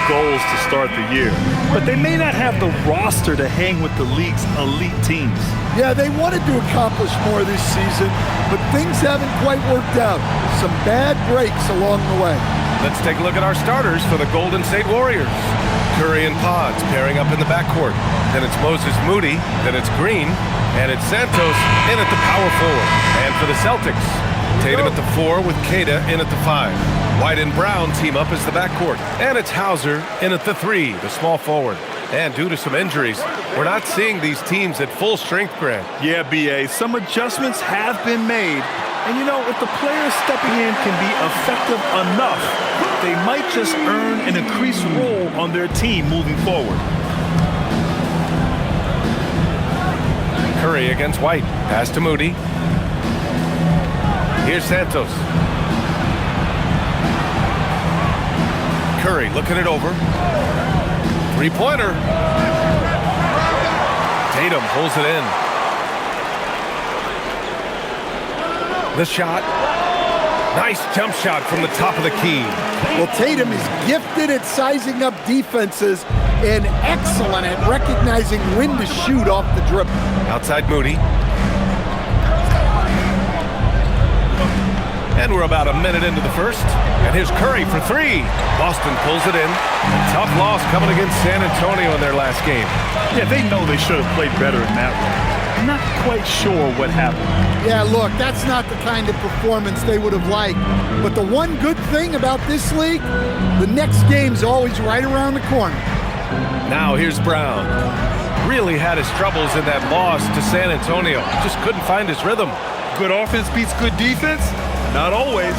goals to start the year, but they may not have the roster to hang with the league's elite teams. Yeah, they wanted to accomplish more this season, but things haven't quite worked out. Some bad breaks along the way. Let's take a look at our starters for the Golden State Warriors. Curry and Pods pairing up in the backcourt. Then it's Moses Moody, then it's Green, and it's Santos in at the power forward. And for the Celtics, Tatum at the 4 with Queta in at the 5. White and Brown team up as the backcourt. And it's Hauser in at the 3, the small forward. And due to some injuries, we're not seeing these teams at full strength, Grant. Yeah, B.A., some adjustments have been made. And, you know, if the players stepping in can be effective enough, they might just earn an increased role on their team moving forward. Curry against White. Pass to Moody. Here's Santos. Curry looking it over. Three-pointer. Tatum pulls it in. The shot. Nice jump shot from the top of the key. Well, Tatum is gifted at sizing up defenses and excellent at recognizing when to shoot off the dribble. Outside Moody. And we're about a minute into the first. And here's Curry for 3. Boston pulls it in. Tough loss coming against San Antonio in their last game. Yeah, they know they should have played better in that one. I'm not quite sure what happened. Yeah, look, that's not the kind of performance they would have liked. But the one good thing about this league, the next game's always right around the corner. Now here's Brown. Really had his troubles in that loss to San Antonio. Just couldn't find his rhythm. Good offense beats good defense? Not always.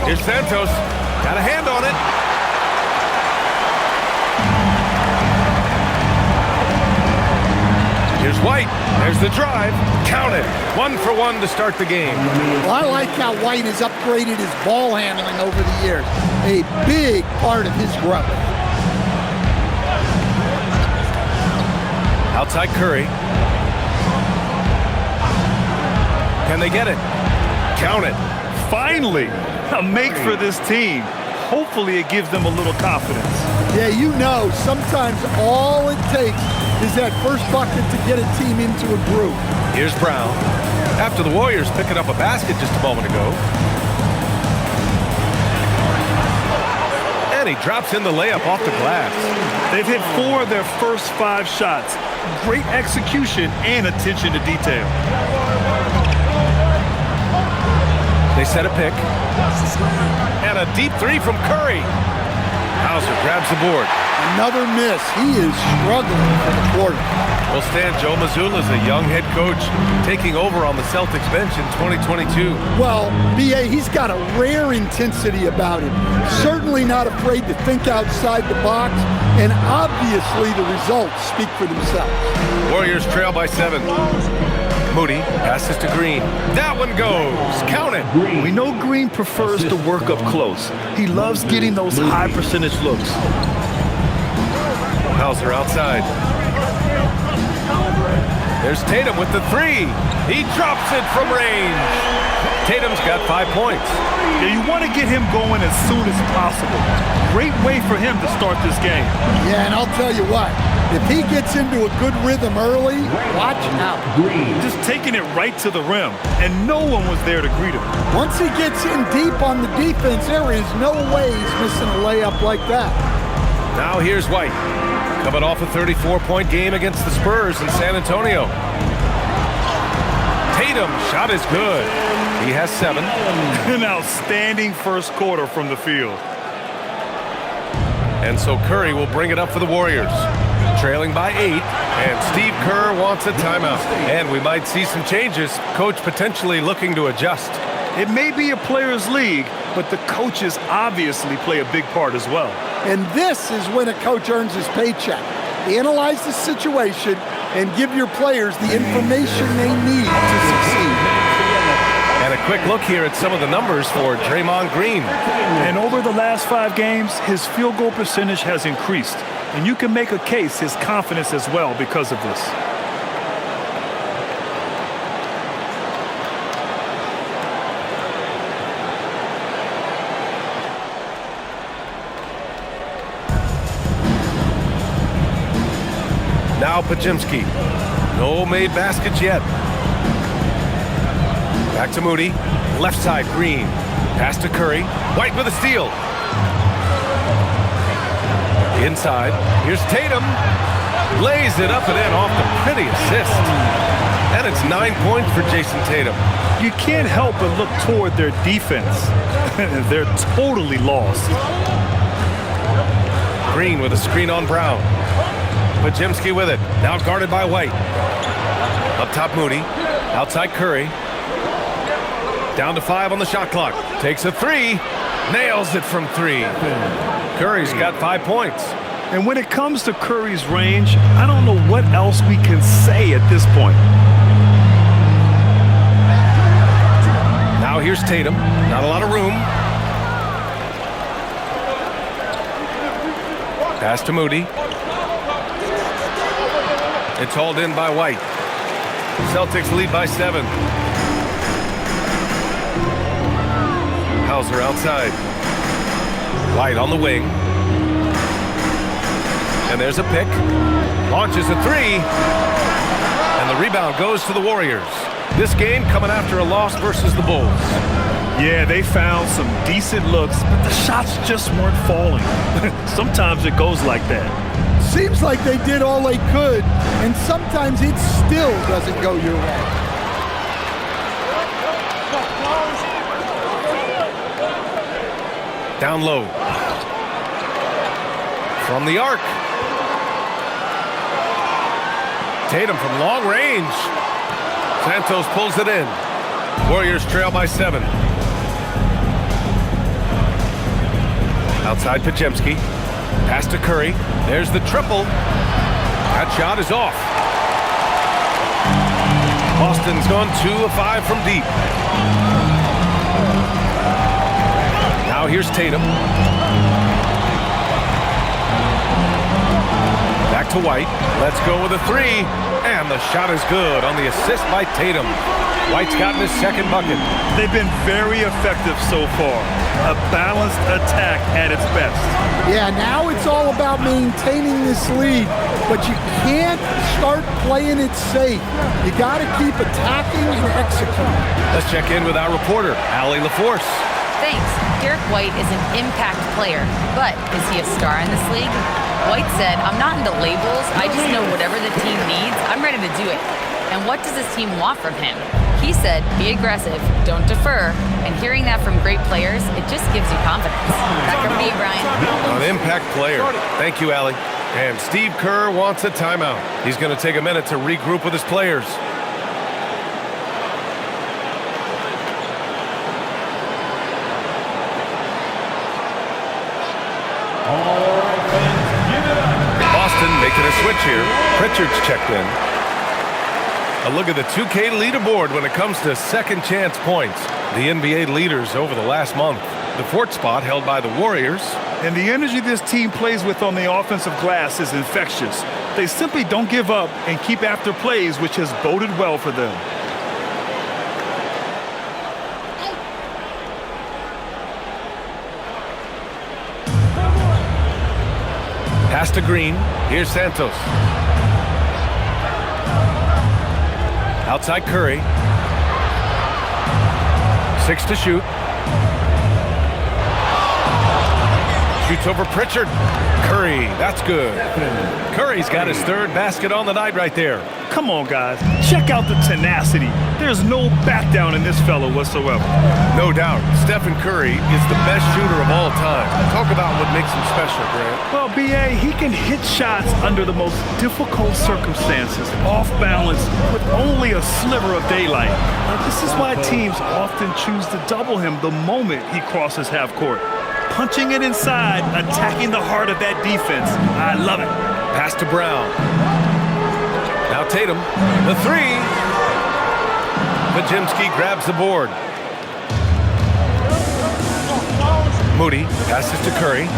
Here's Santos. Got a hand on it. Here's White. There's the drive. Count it. 1 for 1 to start the game. Well, I like how White has upgraded his ball handling over the years. A big part of his growth. Outside Curry. Can they get it? Count it. Finally, a make for this team. Hopefully it gives them a little confidence. Yeah, you know, sometimes all it takes is that first bucket to get a team into a groove. Here's Brown. After the Warriors picking up a basket just a moment ago. And he drops in the layup off the glass. They've hit 4 of their first 5 shots. Great execution and attention to detail. They set a pick. And a deep 3 from Curry. Hauser grabs the board. Another miss. He is struggling for the quarter. Well, Stan, Joe Mazzulla is a young head coach taking over on the Celtics bench in 2022. Well, B.A., he's got a rare intensity about him. Certainly not afraid to think outside the box, and obviously the results speak for themselves. Warriors trail by 7. Moody passes to Green. That one goes. Count it. We know Green prefers to work up close. He loves getting those high percentage looks. Hauser outside. There's Tatum with the 3. He drops it from range. Tatum's got 5 points. Yeah, you want to get him going as soon as possible. Great way for him to start this game. Yeah, and I'll tell you what, if he gets into a good rhythm early, watch out. Just taking it right to the rim, and no one was there to greet him. Once he gets in deep on the defense, there is no way he's missing a layup like that. Now here's White. Coming off a 34-point game against the Spurs in San Antonio. Tatum, shot is good. He has 7. An outstanding first quarter from the field. And so Curry will bring it up for the Warriors. Trailing by 8, and Steve Kerr wants a timeout. And we might see some changes. Coach potentially looking to adjust. It may be a players' league, but the coaches obviously play a big part as well. And this is when a coach earns his paycheck. Analyze the situation and give your players the information they need to succeed. And a quick look here at some of the numbers for Draymond Green. And over the last 5 games, his field goal percentage has increased. And you can make a case his confidence as well because of this. Now Pajimski. No made baskets yet. Back to Moody. Left side, Green. Pass to Curry. White with a steal. Inside. Here's Tatum. Lays it up and in off the pretty assist. And it's 9 points for Jason Tatum. You can't help but look toward their defense. They're totally lost. Green with a screen on Brown. Pajimski with it. Now guarded by White. Up top, Moody. Outside, Curry. Down to 5 on the shot clock. Takes a 3. Nails it from 3. Curry's got 5 points. And when it comes to Curry's range, I don't know what else we can say at this point. Now here's Tatum. Not a lot of room. Pass to Moody. It's hauled in by White. Celtics lead by 7. Hauser outside. White on the wing. And there's a pick. Launches a 3. And the rebound goes to the Warriors. This game coming after a loss versus the Bulls. Yeah, they found some decent looks, but the shots just weren't falling. Sometimes it goes like that. Seems like they did all they could, and sometimes it still doesn't go your way. Down low. From the arc. Tatum from long range. Santos pulls it in. Warriors trail by 7. Outside Pajimski. Pass to Curry. There's the triple. That shot is off. Boston's gone 2 of 5 from deep. Now here's Tatum. Back to White. Let's go with a 3. And the shot is good on the assist by Tatum. White's gotten his second bucket. They've been very effective so far. A balanced attack at its best. Yeah, now it's all about maintaining this lead, but you can't start playing it safe. You got to keep attacking and executing. Let's check in with our reporter, Allie LaForce. Thanks. Derek White is an impact player, but is he a star in this league? White said, "I'm not into labels. I just know whatever the team needs, I'm ready to do it. And what does this team want from him?" He said, "Be aggressive, don't defer." And hearing that from great players, it just gives you confidence. Back over to you, Brian. An impact player. Thank you, Allie. And Steve Kerr wants a timeout. He's going to take a minute to regroup with his players. Boston making a switch here. Pritchard's checked in. A look at the 2K leaderboard when it comes to second chance points. The NBA leaders over the last month. The 4th spot held by the Warriors. And the energy this team plays with on the offensive glass is infectious. They simply don't give up and keep after plays, which has boded well for them. Pass to Green. Here's Santos. Outside Curry. 6 to shoot. Shoots over Pritchard. Curry, that's good. Curry's got his 3rd basket on the night right there. Come on, guys. Check out the tenacity. There's no back down in this fellow whatsoever. No doubt. Stephen Curry is the best shooter of all time. Talk about what makes him special, Grant. Well, B.A., he can hit shots under the most difficult circumstances, off balance, with only a sliver of daylight. Now, this is why teams often choose to double him the moment he crosses half court. Punching it inside, attacking the heart of that defense. I love it. Pass to Brown. Now Tatum, the 3. Pajimski grabs the board. Moody passes to Curry.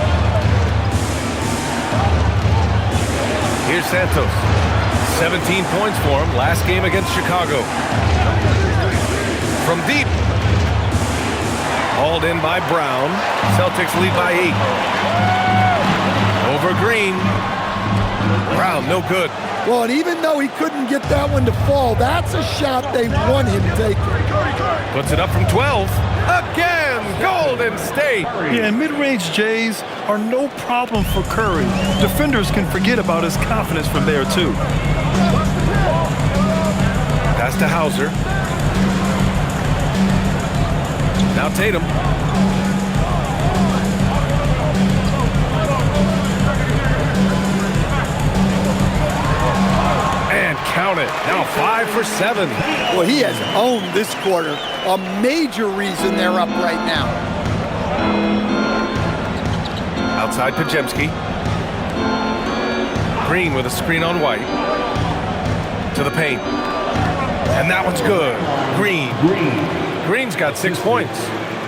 Here's Santos. 17 points for him last game against Chicago. From deep. Hauled in by Brown. Celtics lead by 8. Over Green. Brown, no good. Well, and even though he couldn't get that one to fall, that's a shot they want him taking. Puts it up from 12. Again, Golden State. Yeah, and mid-range Jays are no problem for Curry. Defenders can forget about his confidence from there, too. Pass to Hauser. Now Tatum. And count it. Now 5 for 7. Well, he has owned this quarter. A major reason they're up right now. Outside Pajemski. Green with a screen on White. To the paint. And that one's good. Green's got 6 points.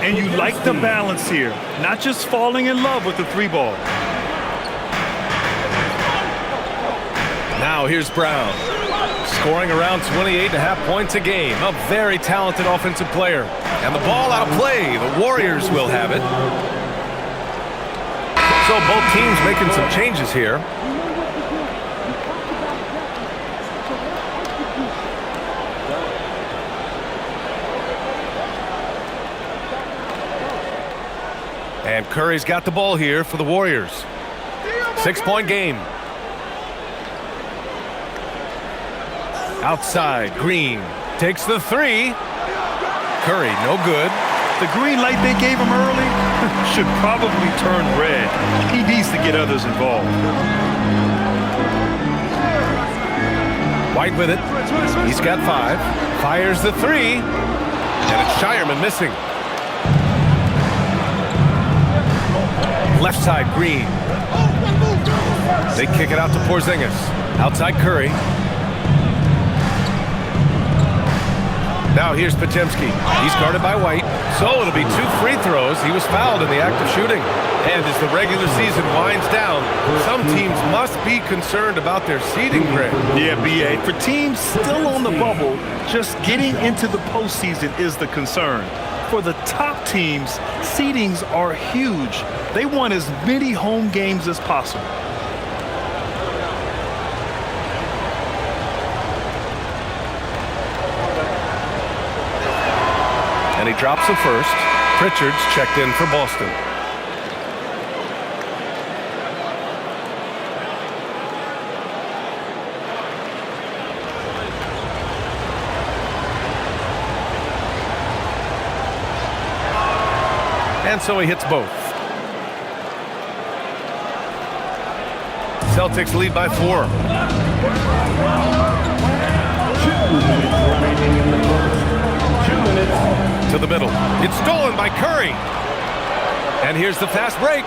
And you like the balance here. Not just falling in love with the 3-ball. Now here's Brown. Scoring around 28.5 points a game. A very talented offensive player. And the ball out of play. The Warriors will have it. So both teams making some changes here. And Curry's got the ball here for the Warriors. 6-point game. Outside, Green takes the 3. Curry, no good. The green light they gave him early should probably turn red. He needs to get others involved. White with it. He's got 5. Fires the 3. And it's Shireman missing. Left side, Green. They kick it out to Porzingis. Outside Curry. Now here's Pajemski. He's guarded by White. So it'll be 2 free throws. He was fouled in the act of shooting. And as the regular season winds down, some teams must be concerned about their seeding, Greg. Yeah, B.A. For teams still on the bubble, just getting into the postseason is the concern. For the top teams, seedings are huge. They want as many home games as possible. And he drops the first. Pritchard's checked in for Boston. And so he hits both. Celtics lead by 4. 2 minutes. To the middle. It's stolen by Curry. And here's the fast break.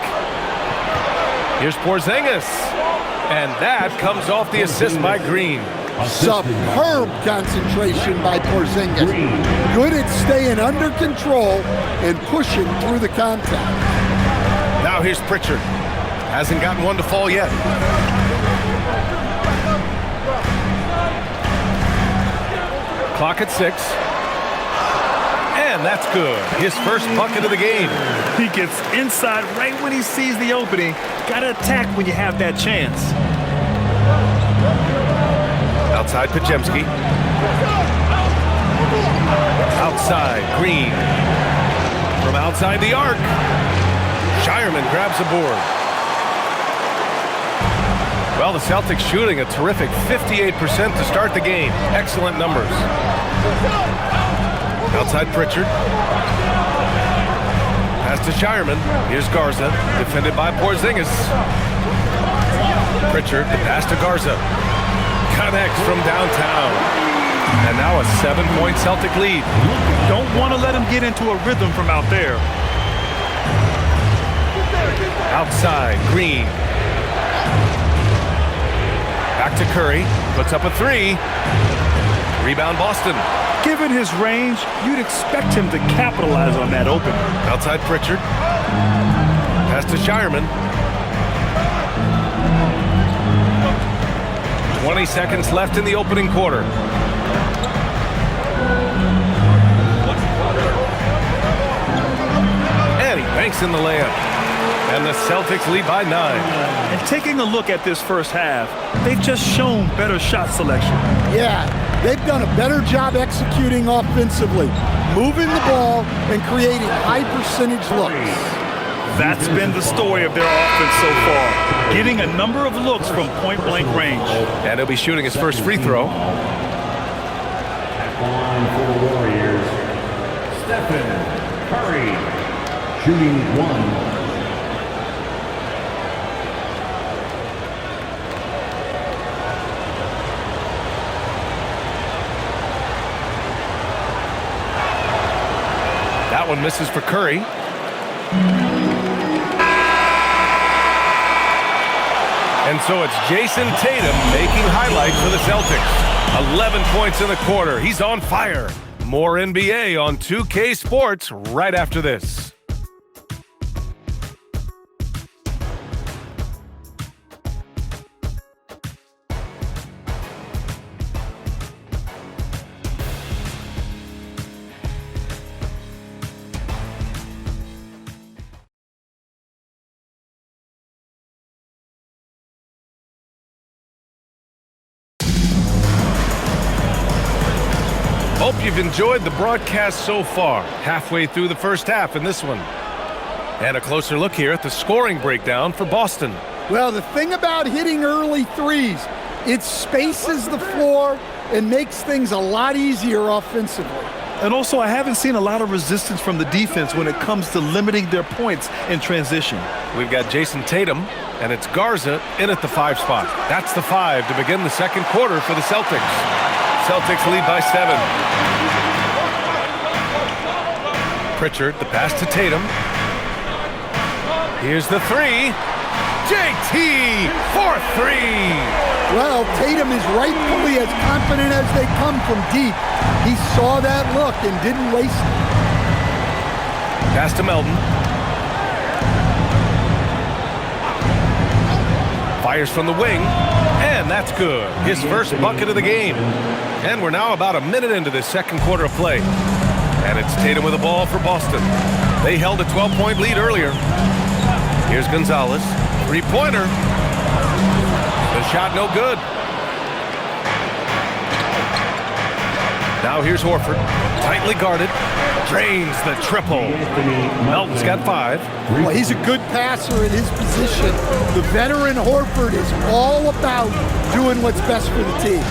Here's Porzingis. And that comes off the assist by Green. Superb concentration by Porzingis. Good at staying under control and pushing through the contact. Now here's Pritchard. Hasn't gotten one to fall yet. Clock at 6. And that's good. His first bucket of the game. He gets inside right when he sees the opening. Gotta attack when you have that chance. Outside Pajemski. Outside Green. From outside the arc. Shireman grabs the board. Well, the Celtics shooting a terrific 58% to start the game. Excellent numbers. Outside Pritchard. Pass to Shireman. Here's Garza. Defended by Porzingis. Pritchard, the pass to Garza. Connects from downtown. And now a 7-point Celtic lead. Don't want to let him get into a rhythm from out there. Outside, Green. Back to Curry. Puts up a 3. Rebound Boston. Given his range, you'd expect him to capitalize on that opening. Outside Pritchard. Pass to Shireman. 20 seconds left in the opening quarter. And he banks in the layup. And the Celtics lead by 9. And taking a look at this first half, they've just shown better shot selection. Yeah, they've done a better job executing offensively, moving the ball and creating high-percentage looks. That's been the story of their offense so far, getting a number of looks from point-blank range. And he'll be shooting his first free throw. At the line for the Warriors, Stephen Curry, shooting 1. That one misses for Curry. And so it's Jason Tatum making highlights for the Celtics. 11 points in the quarter. He's on fire. More NBA on 2K Sports right after this. Hope you've enjoyed the broadcast so far. Halfway through the first half in this one. And a closer look here at the scoring breakdown for Boston. Well, the thing about hitting early threes, it spaces the floor and makes things a lot easier offensively. And also, I haven't seen a lot of resistance from the defense when it comes to limiting their points in transition. We've got Jason Tatum, and it's Garza in at the 5 spot. That's the 5 to begin the second quarter for the Celtics. Celtics lead by 7. Pritchard, the pass to Tatum. Here's the 3. JT for 3. Well, Tatum is rightfully as confident as they come from deep. He saw that look and didn't waste it. Pass to Melton. Fires from the wing, and that's good. His first bucket of the game. And we're now about a minute into this second quarter of play. And it's Tatum with the ball for Boston. They held a 12-point lead earlier. Here's Gonzalez. Three-pointer. The shot no good. Now here's Horford. Tightly guarded. Drains the triple. Melton's got 5. Well, he's a good passer in his position. The veteran Horford is all about doing what's best for the team.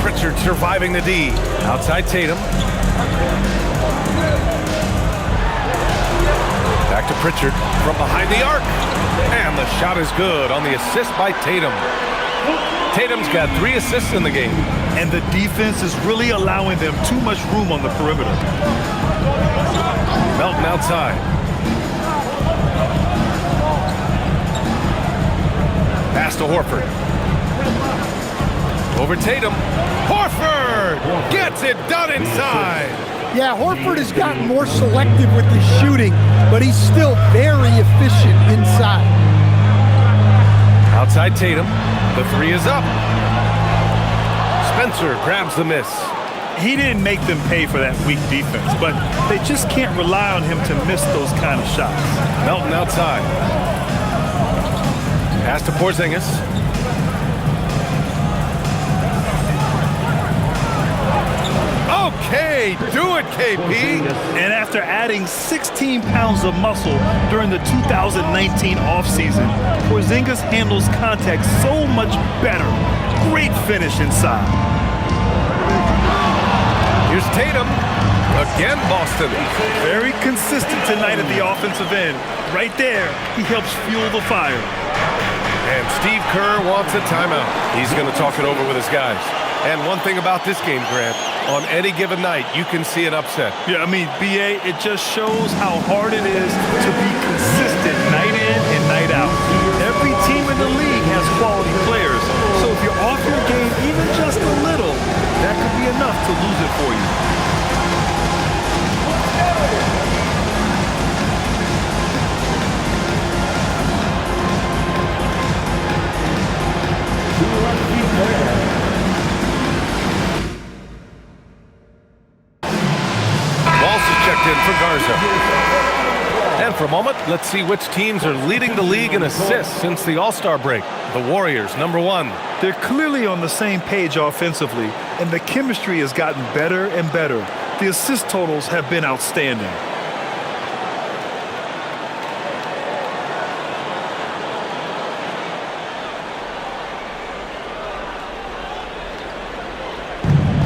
Pritchard surviving the D. Outside Tatum. Back to Pritchard from behind the arc. And the shot is good on the assist by Tatum. Tatum's got 3 assists in the game. And the defense is really allowing them too much room on the perimeter. Melton outside. Pass to Horford. Over Tatum. Horford gets it done inside. Yeah, Horford has gotten more selective with his shooting, but he's still very efficient inside. Outside Tatum. The 3 is up. Spencer grabs the miss. He didn't make them pay for that weak defense, but they just can't rely on him to miss those kind of shots. Melton outside. Pass to Porzingis. Okay, do it, KP. And after adding 16 pounds of muscle during the 2019 offseason, Porzingis handles contact so much better. Great finish inside. Here's Tatum. Again, Boston. Very consistent tonight at the offensive end. Right there, he helps fuel the fire. And Steve Kerr wants a timeout. He's going to talk it over with his guys. And one thing about this game, Grant, on any given night, you can see an upset. Yeah, I mean, BA, it just shows how hard it is to be consistent night in and night out. Every team in the league has quality players. So if you're off your game even just a little, that could be enough to lose it for you. Walsh is checked in for Garza. for a moment. Let's see which teams are leading the league in assists since the All-Star break. The Warriors, #1. They're clearly on the same page offensively, and the chemistry has gotten better and better. The assist totals have been outstanding.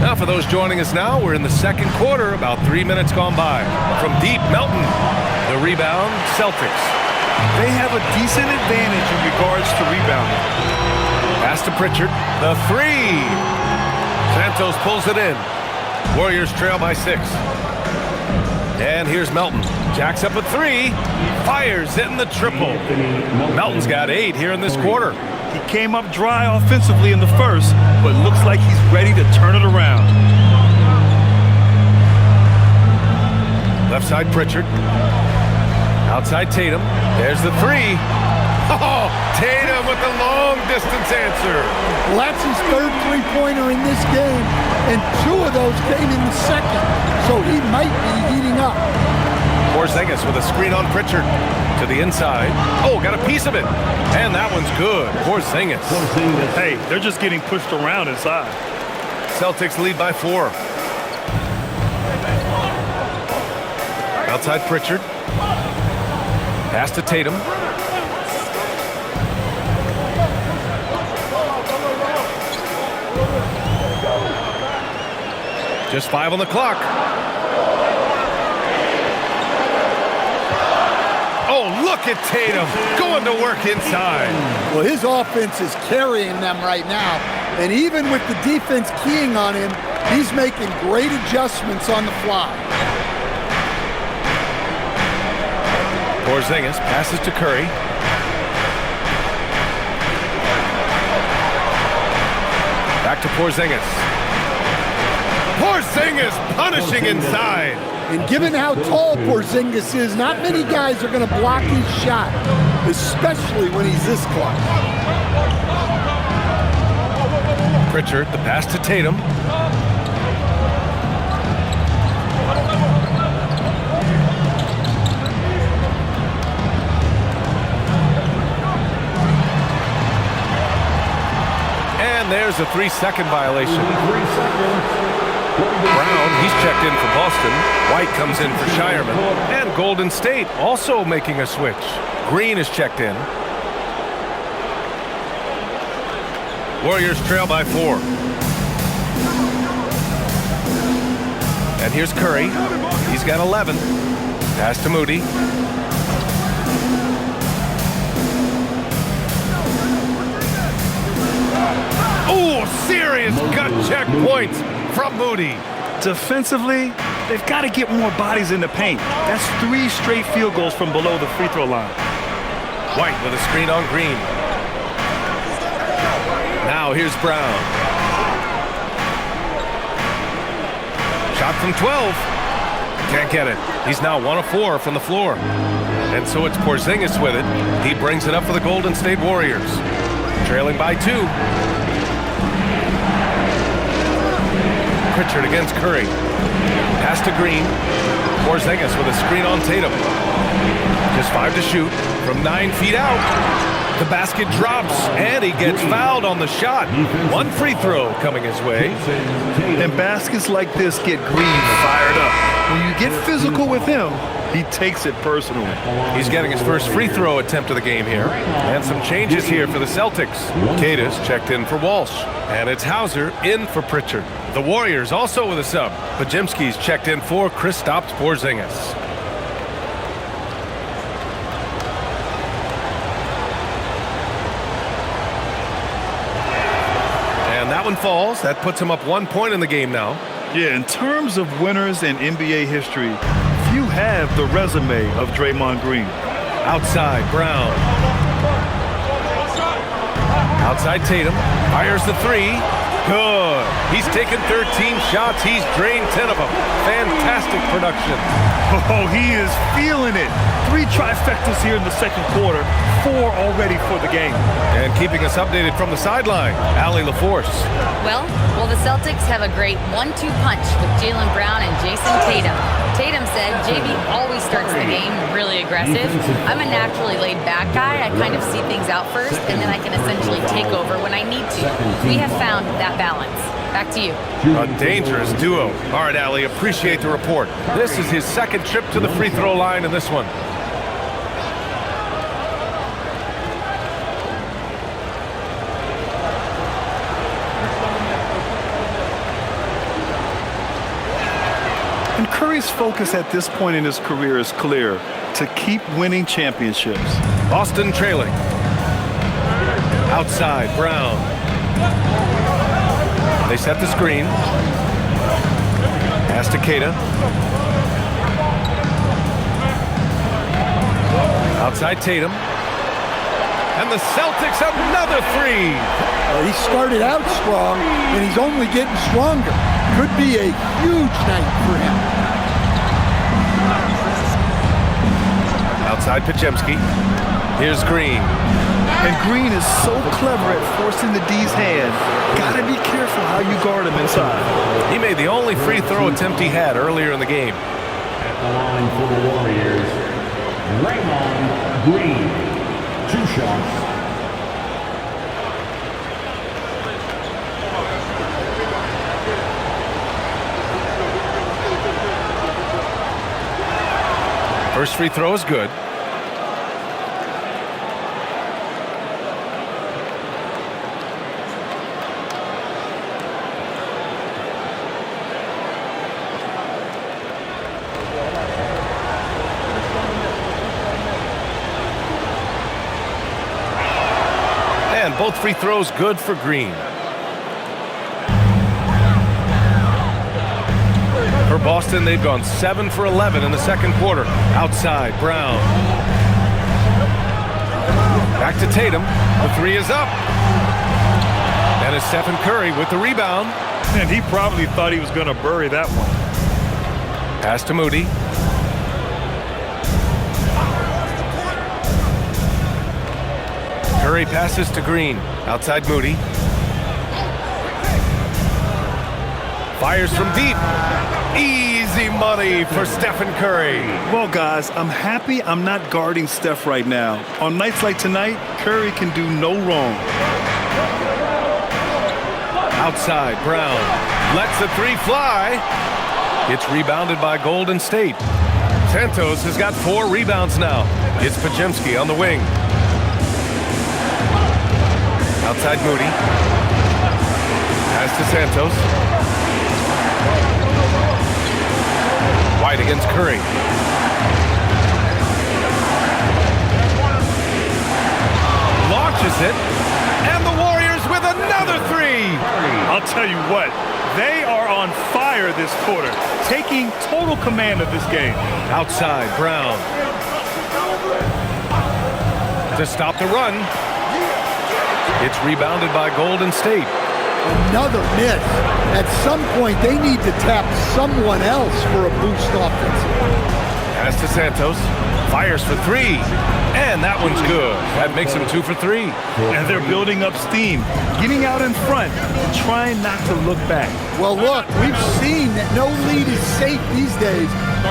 Now for those joining us now, we're in the second quarter, about 3 minutes gone by. From deep, Melton. The rebound, Celtics. They have a decent advantage in regards to rebounding. Pass to Pritchard. The three. Santos pulls it in. Warriors trail by 6. And here's Melton. Jacks up a 3. Fires in the triple. Melton's got 8 here in this quarter. He came up dry offensively in the first, but looks like he's ready to turn it around. Left side Pritchard. Outside Tatum. There's the 3. Oh, Tatum with the long distance answer. Well, that's his third three-pointer in this game, and 2 of those came in the second, so he might be heating up. Porzingis with a screen on Pritchard. To the inside. Oh, got a piece of it. And that one's good. Porzingis. Hey, they're just getting pushed around inside. Celtics lead by 4. Outside Pritchard. Pass to Tatum. Just 5 on the clock. Oh, look at Tatum going to work inside. Well, his offense is carrying them right now, and even with the defense keying on him, he's making great adjustments on the fly. Porzingis passes to Curry. Back to Porzingis. Porzingis punishing inside. And given how tall Porzingis is, not many guys are going to block his shot, especially when he's this close. Pritchard, the pass to Tatum. And there's a 3-second violation. 3 seconds. Brown, he's checked in for Boston. White comes in for Shireman. And Golden State also making a switch. Green is checked in. Warriors trail by 4. And here's Curry. He's got 11. Pass to Moody. Oh, serious gut check points from Moody. Defensively, they've got to get more bodies in the paint. That's 3 straight field goals from below the free throw line. White with a screen on Green. Now here's Brown. Shot from 12. Can't get it. He's now 1 of 4 from the floor. And so it's Porzingis with it. He brings it up for the Golden State Warriors. Trailing by 2. Pritchard against Curry. Pass to Green. Porzingis with a screen on Tatum. Just 5 to shoot from 9 feet out. The basket drops, and he gets fouled on the shot. 1 free throw coming his way. And baskets like this get Green fired up. When you get physical with him, he takes it personally. He's getting his first free throw attempt of the game here. And some changes here for the Celtics. Cadis checked in for Walsh. And it's Hauser in for Pritchard. The Warriors also with a sub. Pajimski's checked in for Kristaps Porzingis. And that one falls. That puts him up 1 point in the game now. Yeah, in terms of winners in NBA history, few have the resume of Draymond Green. Outside, Brown. Outside Tatum. Fires the 3. Good. He's taken 13 shots. He's drained 10 of them. Fantastic production. Oh, he is feeling it. 3 trifectas here in the second quarter. 4 already for the game. And keeping us updated from the sideline, Allie LaForce. Well, the Celtics have a great 1-2 punch with Jaylen Brown and Jason Tatum. Tatum said JB always starts the game really aggressive. I'm a naturally laid-back guy. I kind of see things out first, and then I can essentially take over when I need to. We have found that balance. Back to you. A dangerous duo. All right, Allie, appreciate the report. This is his second trip to the free throw line in this one. And Curry's focus at this point in his career is clear: to keep winning championships. Boston trailing. Outside, Brown. They set the screen. Pass to Keita. Outside Tatum. And the Celtics another three. He started out strong, and he's only getting stronger. Could be a huge night for him. Outside Podziemski. Here's Green. And Green is so clever at forcing the D's hand. Gotta be careful how you guard him inside. He made the only free throw attempt he had earlier in the game. At the line for the Warriors, Raymond Green. 2 shots. First free throw is good. And both free throws good for Green. For Boston, they've gone 7 for 11 in the second quarter. Outside, Brown. Back to Tatum. The three is up. And it's Stephen Curry with the rebound. And he probably thought he was going to bury that one. Pass to Moody. Curry passes to Green. Outside Moody. Fires from deep. Easy money for Stephen Curry. Well, guys, I'm happy I'm not guarding Steph right now. On nights like tonight, Curry can do no wrong. Outside, Brown lets the three fly. It's rebounded by Golden State. Santos has got 4 rebounds now. It's Podziemski on the wing. Outside Moody. Pass to Santos. White against Curry. Launches it. And the Warriors with another three. I'll tell you what, they are on fire this quarter, taking total command of this game. Outside, Brown. To stop the run. It's rebounded by Golden State. Another miss. At some point, they need to tap someone else for a boost offensively. Pass to Santos. Fires for 3. And that one's good. That makes him 2 for 3. And they're building up steam, getting out in front, and trying not to look back. Well, look, we've seen that no lead is safe these days.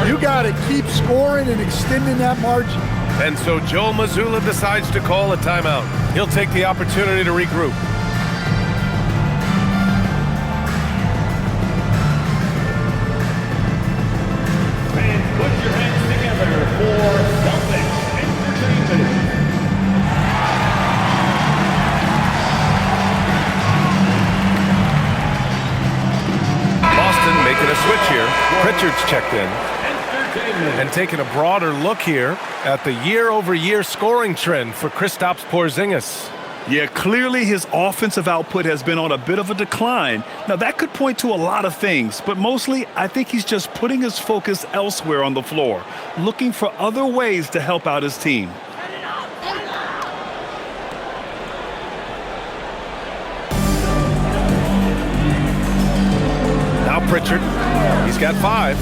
You got to keep scoring and extending that margin. And so Joe Mazzulla decides to call a timeout. He'll take the opportunity to regroup. And put your hands together for Celtics Entertainment. Boston making a switch here. Pritchard's checked in. And taking a broader look here at the year-over-year scoring trend for Kristaps Porzingis. Yeah, clearly his offensive output has been on a bit of a decline. Now, that could point to a lot of things, but mostly I think he's just putting his focus elsewhere on the floor, looking for other ways to help out his team. Now Pritchard, he's got 5.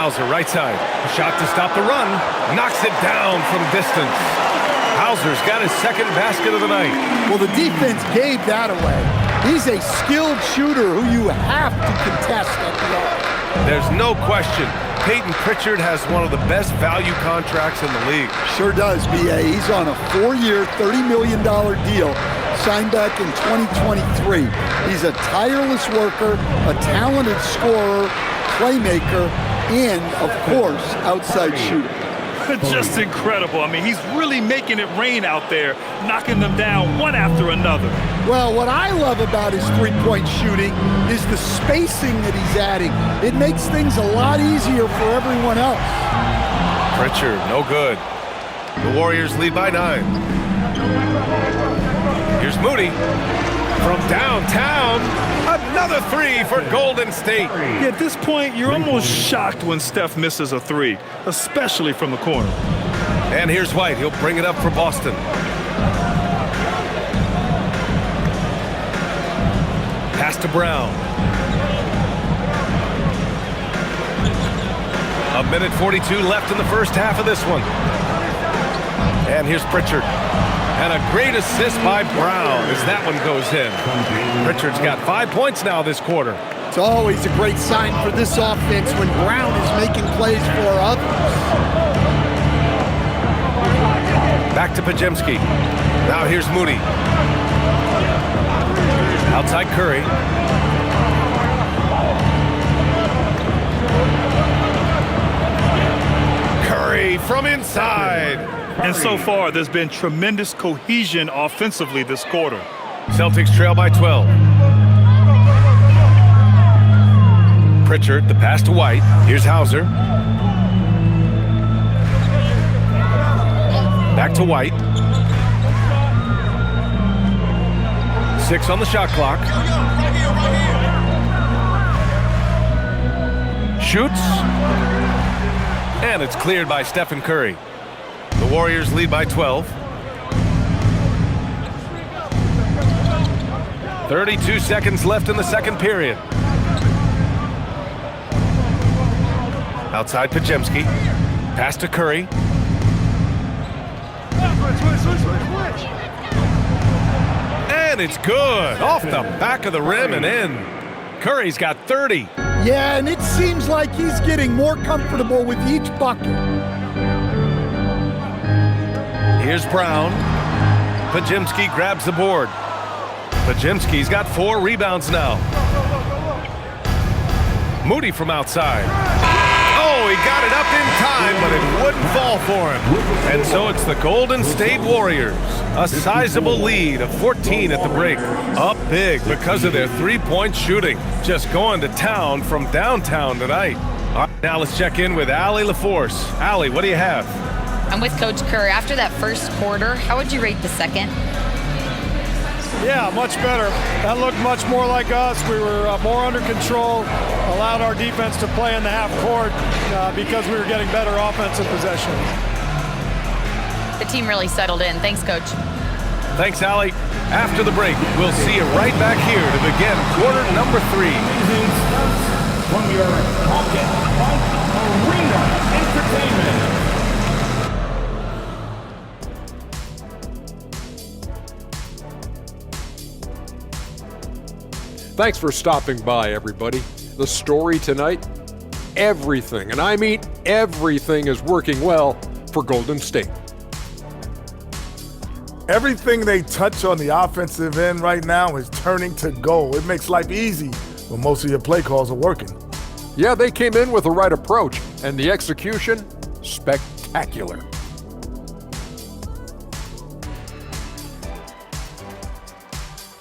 Hauser, right side. Shot to stop the run. Knocks it down from distance. Hauser's got his second basket of the night. Well, the defense gave that away. He's a skilled shooter who you have to contest at the arc. There's no question. Peyton Pritchard has one of the best value contracts in the league. Sure does, B.A. He's on a 4-year, $30 million deal, signed back in 2023. He's a tireless worker, a talented scorer, playmaker, and, of course, outside shooter. Just incredible. I mean, he's really making it rain out there, knocking them down one after another. Well, what I love about his three-point shooting is the spacing that he's adding. It makes things a lot easier for everyone else. Pritchard, no good. The Warriors lead by 9. Here's Moody from downtown. Another three for Golden State. Yeah, at this point, you're almost shocked when Steph misses a three, especially from the corner. And here's White. He'll bring it up for Boston. Pass to Brown. A minute 42 left in the first half of this one. And here's Pritchard. And a great assist by Brown as that one goes in. Pritchard's got 5 points now this quarter. It's always a great sign for this offense when Brown is making plays for others. Back to Pajemski. Now here's Moody. Outside Curry. Curry from inside. And so far, there's been tremendous cohesion offensively this quarter. Celtics trail by 12. Pritchard, the pass to White. Here's Hauser. Back to White. 6 on the shot clock. Shoots. And it's cleared by Stephen Curry. The Warriors lead by 12. 32 seconds left in the second period. Outside Pajemski. Pass to Curry. And it's good. Off the back of the rim and in. Curry's got 30. Yeah, and it seems like he's getting more comfortable with each bucket. Here's Brown. Pajemski grabs the board. Pajemski's got 4 rebounds now. Moody from outside. Oh, he got it up in time, but it wouldn't fall for him. And so it's the Golden State Warriors. A sizable lead of 14 at the break. Up big because of their three-point shooting. Just going to town from downtown tonight. All right, now let's check in with Allie LaForce. Allie, what do you have? I'm with Coach Kerr. After that first quarter, how would you rate the second? Yeah, much better. That looked much more like us. We were more under control, allowed our defense to play in the half court because we were getting better offensive possessions. The team really settled in. Thanks, Coach. Thanks, Allie. After the break, we'll see you right back here to begin quarter number 3. From your Pocket Fight Arena Entertainment. Thanks for stopping by, everybody. The story tonight, everything, and I mean everything, is working well for Golden State. Everything they touch on the offensive end right now is turning to gold. It makes life easy when most of your play calls are working. Yeah, they came in with the right approach, and the execution, spectacular.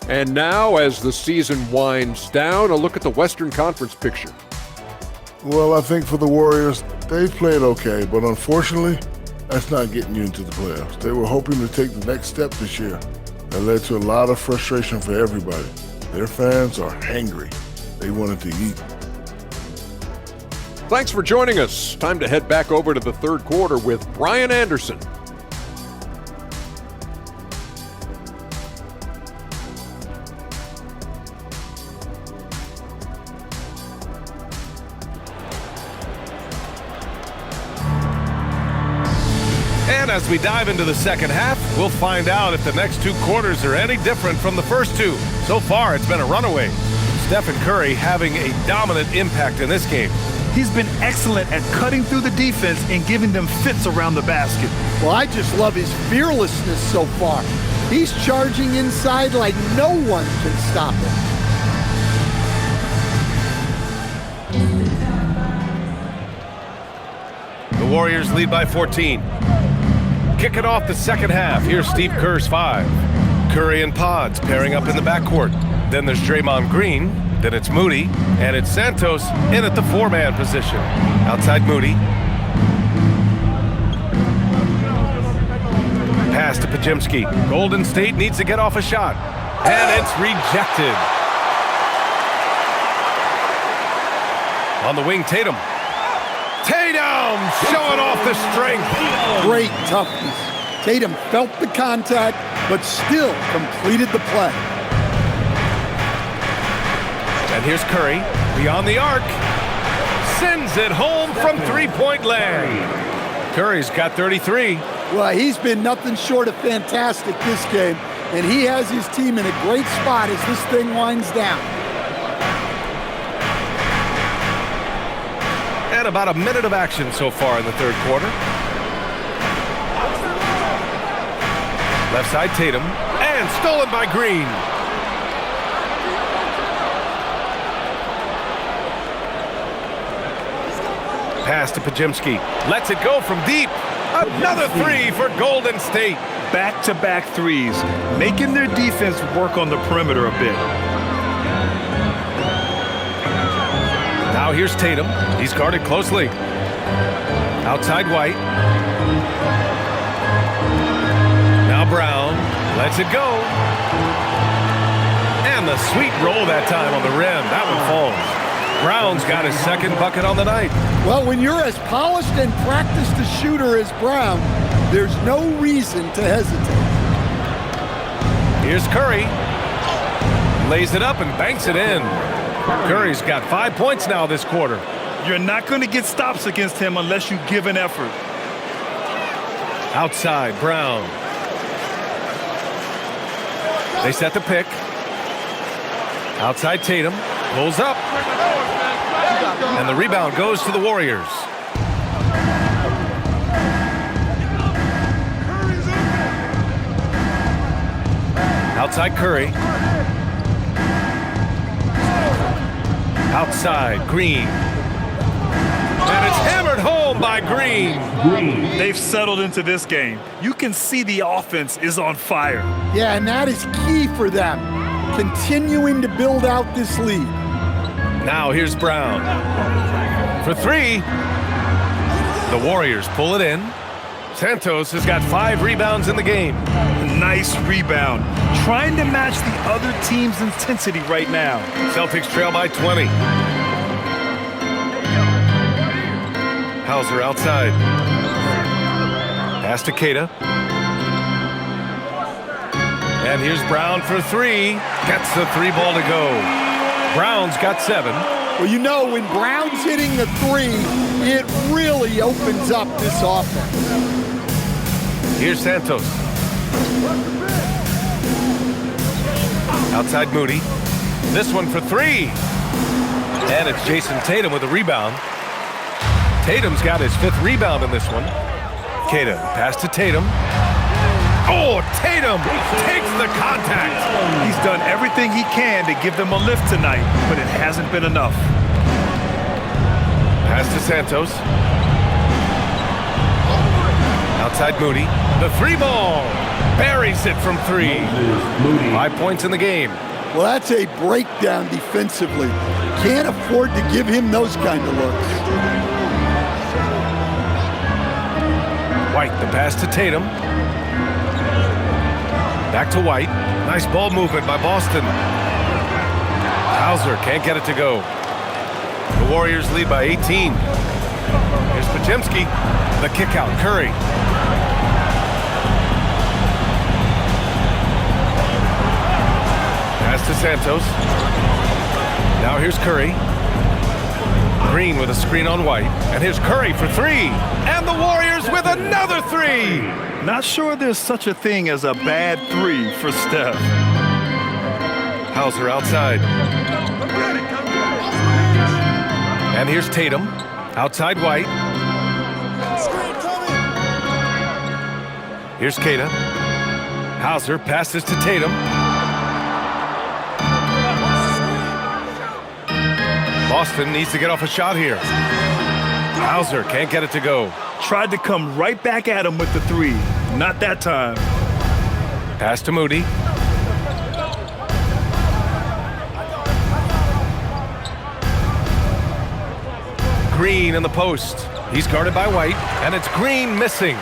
And now, as the season winds down, a look at the Western Conference picture. Well, I think for the Warriors, they've played okay, but unfortunately, that's not getting you into the playoffs. They were hoping to take the next step this year. That led to a lot of frustration for everybody. Their fans are hangry. They wanted to eat. Thanks for joining us. Time to head back over to the third quarter with Brian Anderson. And as we dive into the second half, we'll find out if the next 2 quarters are any different from the first 2. So far, it's been a runaway. Stephen Curry having a dominant impact in this game. He's been excellent at cutting through the defense and giving them fits around the basket. Well, I just love his fearlessness so far. He's charging inside like no one can stop him. The Warriors lead by 14. Kicking off the second half, here's Steve Kerr's 5. Curry and Pods pairing up in the backcourt. Then there's Draymond Green. Then it's Moody. And it's Santos in at the 4-man position. Outside Moody. Pass to Pajemski. Golden State needs to get off a shot. And it's rejected. On the wing, Tatum. Tatum showing off the strength. Great toughness. Tatum felt the contact, but still completed the play. And here's Curry, beyond the arc. Sends it home from 3-point land. Curry's got 33. Well, he's been nothing short of fantastic this game, and he has his team in a great spot as this thing winds down. And about a minute of action so far in the third quarter. Left side Tatum, and stolen by Green. Pass to Pajemski. Lets it go from deep. Another 3 for Golden State. Back-to-back threes, making their defense work on the perimeter a bit. Now here's Tatum. He's guarded closely. Outside White. Now Brown lets it go. And the sweet roll that time on the rim. That one falls. Brown's got his second bucket on the night. Well, when you're as polished and practiced a shooter as Brown, there's no reason to hesitate. Here's Curry. Lays it up and banks it in. Curry's got 5 points now this quarter. You're not going to get stops against him unless you give an effort. Outside, Brown. They set the pick. Outside Tatum. Pulls up. And the rebound goes to the Warriors. Outside Curry. Outside Green. And it's hammered home by Green. They've settled into this game. You can see the offense is on fire. Yeah, and that is key for them, continuing to build out this lead. Now here's Brown. For 3. The Warriors pull it in. Santos has got 5 rebounds in the game. Nice rebound. Trying to match the other team's intensity right now. Celtics trail by 20. Hauser outside. Pass to Keita. And here's Brown for 3. Gets the 3 ball to go. Brown's got 7. Well, you know, when Brown's hitting the 3, it really opens up this offense. Here's Santos. Outside Moody. This one for 3. And it's Jason Tatum with a rebound. Tatum's got his 5th rebound in this one. Keita, pass to Tatum. Oh, Tatum takes the contact. He's done everything he can to give them a lift tonight, but it hasn't been enough. Pass to Santos. Outside Moody. The 3 ball. Buries it from 3. 5 points in the game. Well, that's a breakdown defensively. Can't afford to give him those kind of looks. White, the pass to Tatum. Back to White. Nice ball movement by Boston. Hauser can't get it to go. The Warriors lead by 18. Here's Pajemski. The kick out. Curry. Pass to Santos. Now here's Curry. Green with a screen on White. And here's Curry for 3. And the Warriors with another three. Not sure there's such a thing as a bad three for Steph. Hauser outside. And here's Tatum. Outside White. Here's Keita. Hauser passes to Tatum. Boston needs to get off a shot here. Hauser can't get it to go. Tried to come right back at him with the three. Not that time. Pass to Moody. Green in the post. He's guarded by White, and it's Green missing.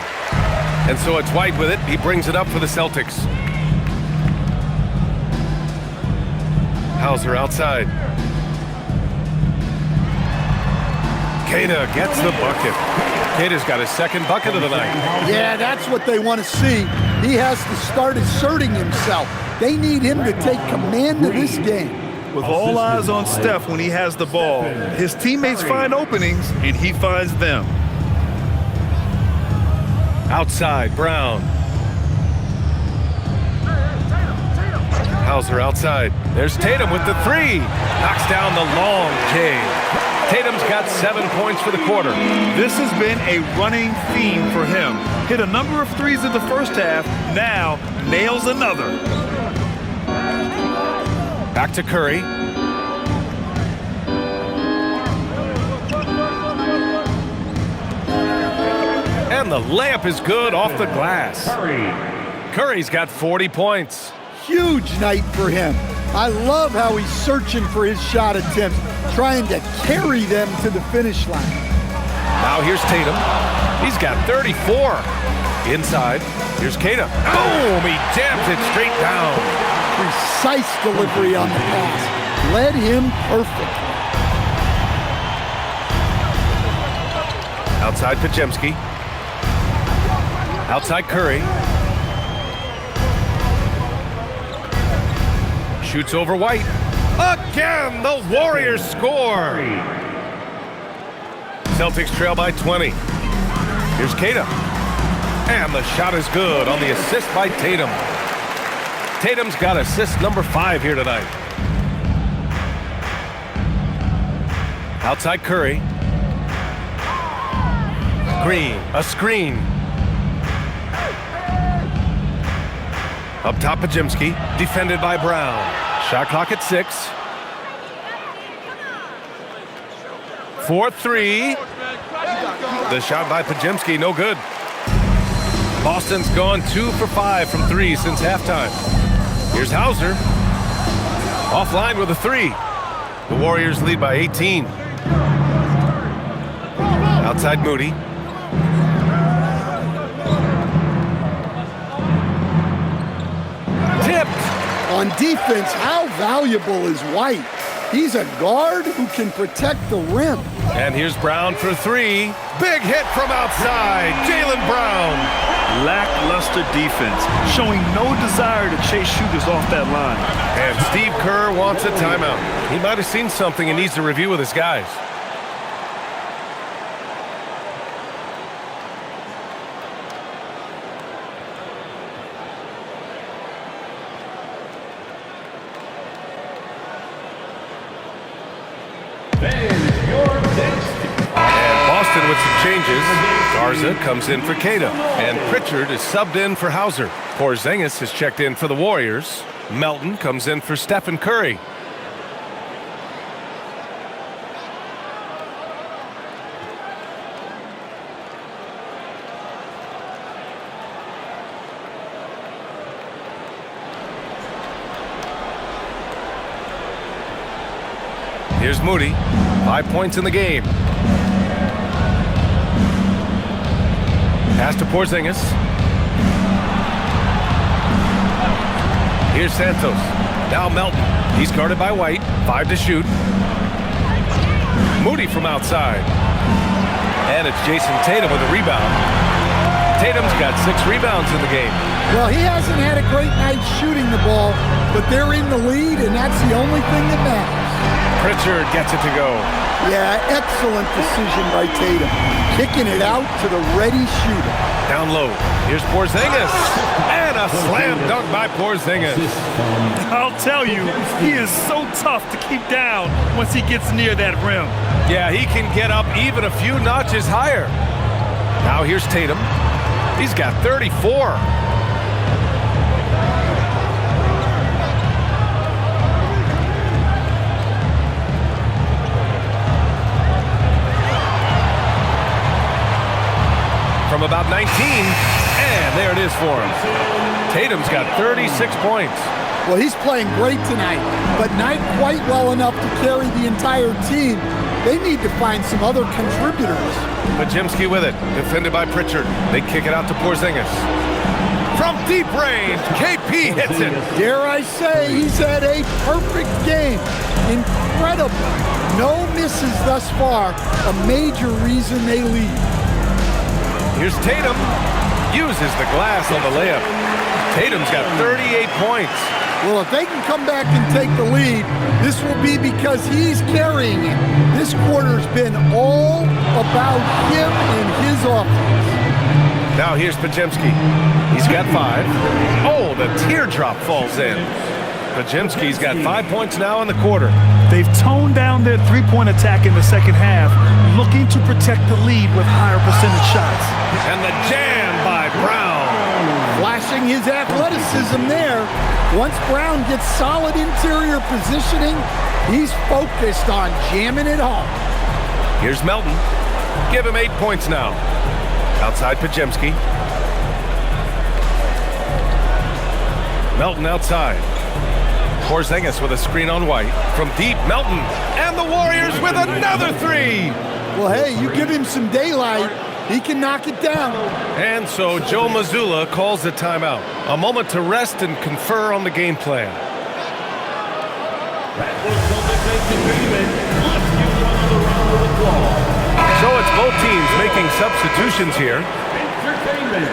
And so it's White with it. He brings it up for the Celtics. Hauser outside. Keita gets the bucket. Keita's got his second bucket of the night. Yeah, that's what they want to see. He has to start asserting himself. They need him to take command of this game. With all eyes on Steph when he has the ball, his teammates find openings, and he finds them. Outside, Brown. Hauser outside. There's Tatum with the three. Knocks down the long J. Tatum's got 7 points for the quarter. This has been a running theme for him. Hit a number of threes in the first half, now nails another. Back to Curry. And the layup is good off the glass. Curry's got 40 points. Huge night for him. I love how he's searching for his shot attempts, trying to carry them to the finish line. Now here's Tatum. He's got 34. Inside, here's Keita. Boom! He jams it straight down. Precise delivery on the pass. Led him perfect. Outside Podziemski. Outside Curry. Shoots over White. Again, the Warriors score. Celtics trail by 20. Here's Keita. And the shot is good on the assist by Tatum. Tatum's got assist number 5 here tonight. Outside Curry. Green, a screen. Up top, Podziemski, defended by Brown. Shot clock at 6. 4-3. The shot by Podziemski, no good. Boston's gone 2 for 5 from 3 since halftime. Here's Hauser. Offline with a 3. The Warriors lead by 18. Outside Moody. Tipped. On defense, how valuable is White? He's a guard who can protect the rim. And here's Brown for 3. Big hit from outside. Jaylen Brown. Lackluster defense, showing no desire to chase shooters off that line. And Steve Kerr wants a timeout. He might have seen something and needs to review with his guys. Boston with some changes. Garza comes in for Keita, and Pritchard is subbed in for Hauser. Porzingis is checked in for the Warriors. Melton comes in for Stephen Curry. Here's Moody, 5 points in the game. Pass to Porzingis. Here's Santos. Now Melton. He's guarded by White. 5 to shoot. Moody from outside. And it's Jason Tatum with a rebound. Tatum's got 6 rebounds in the game. Well, he hasn't had a great night shooting the ball, but they're in the lead, and that's the only thing that matters. Pritchard gets it to go. Yeah, excellent decision by Tatum. Kicking it out to the ready shooter. Down low. Here's Porzingis. And a slam dunk by Porzingis. I'll tell you, he is so tough to keep down once he gets near that rim. Yeah, he can get up even a few notches higher. Now here's Tatum. He's got 34. From about 19, and there it is for him. Tatum's got 36 points. Well, he's playing great tonight, but not quite well enough to carry the entire team. They need to find some other contributors. Pajemski with it, defended by Pritchard. They kick it out to Porzingis. From deep range, KP hits it. Dare I say, he's had a perfect game. Incredible. No misses thus far, a major reason they lead. Here's Tatum. Uses the glass on the layup. Tatum's got 38 points. Well, if they can come back and take the lead, this will be because he's carrying it. This quarter's been all about him and his offense. Now here's Pajemski. He's got 5. Oh, the teardrop falls in. Pajemski's got 5 points now in the quarter. They've toned down their three-point attack in the second half, looking to protect the lead with higher percentage shots. And the jam by Brown. Flashing his athleticism there. Once Brown gets solid interior positioning, he's focused on jamming it home. Here's Melton. Give him 8 points now. Outside Pajemski. Melton outside. Porzingis with a screen on White. From deep, Melton. And the Warriors with another 3. Well, hey, you give him some daylight, he can knock it down. And so Joe Mazzulla calls a timeout. A moment to rest and confer on the game plan. So it's both teams making substitutions here.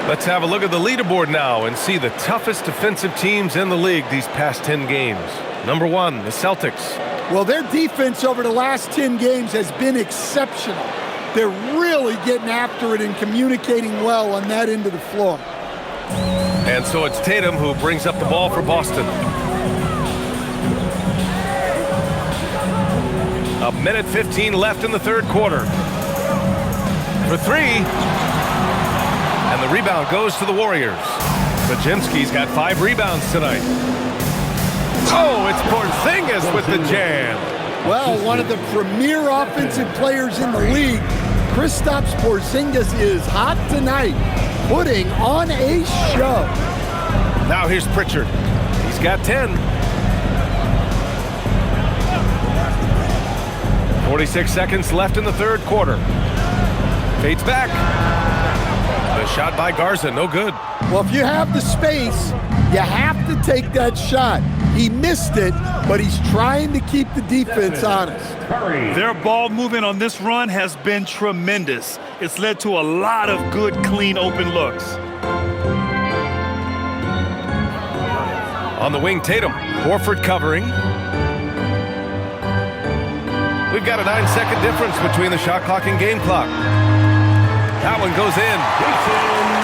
Let's have a look at the leaderboard now and see the toughest defensive teams in the league these past 10 games. Number 1, the Celtics. Well, their defense over the last 10 games has been exceptional. They're really getting after it and communicating well on that end of the floor. And so it's Tatum who brings up the ball for Boston. A minute 15 left in the third quarter. For 3. And the rebound goes to the Warriors. Pajemski's got 5 rebounds tonight. Oh, it's Porzingis with the jam. Well, one of the premier offensive players in the league, Kristaps Porzingis is hot tonight, putting on a show. Now here's Pritchard. He's got 10. 46 seconds left in the third quarter. Fades back. The shot by Garza, no good. Well, if you have the space, you have to take that shot. He missed it, but he's trying to keep the defense honest. Their ball movement on this run has been tremendous. It's led to a lot of good, clean, open looks. On the wing, Tatum. Horford covering. We've got a 9-second difference between the shot clock and game clock. That one goes in.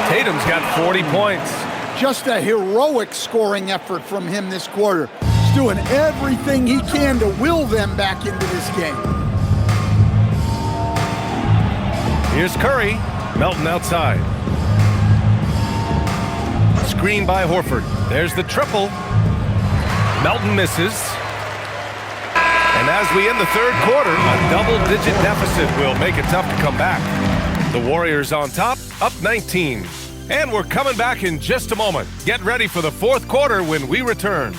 Tatum's got 40 points. Just a heroic scoring effort from him this quarter. He's doing everything he can to will them back into this game. Here's Curry. Melton outside. Screen by Horford. There's the triple. Melton misses. And as we end the third quarter, a double-digit deficit will make it tough to come back. The Warriors on top, up 19. And we're coming back in just a moment. Get ready for the fourth quarter when we return.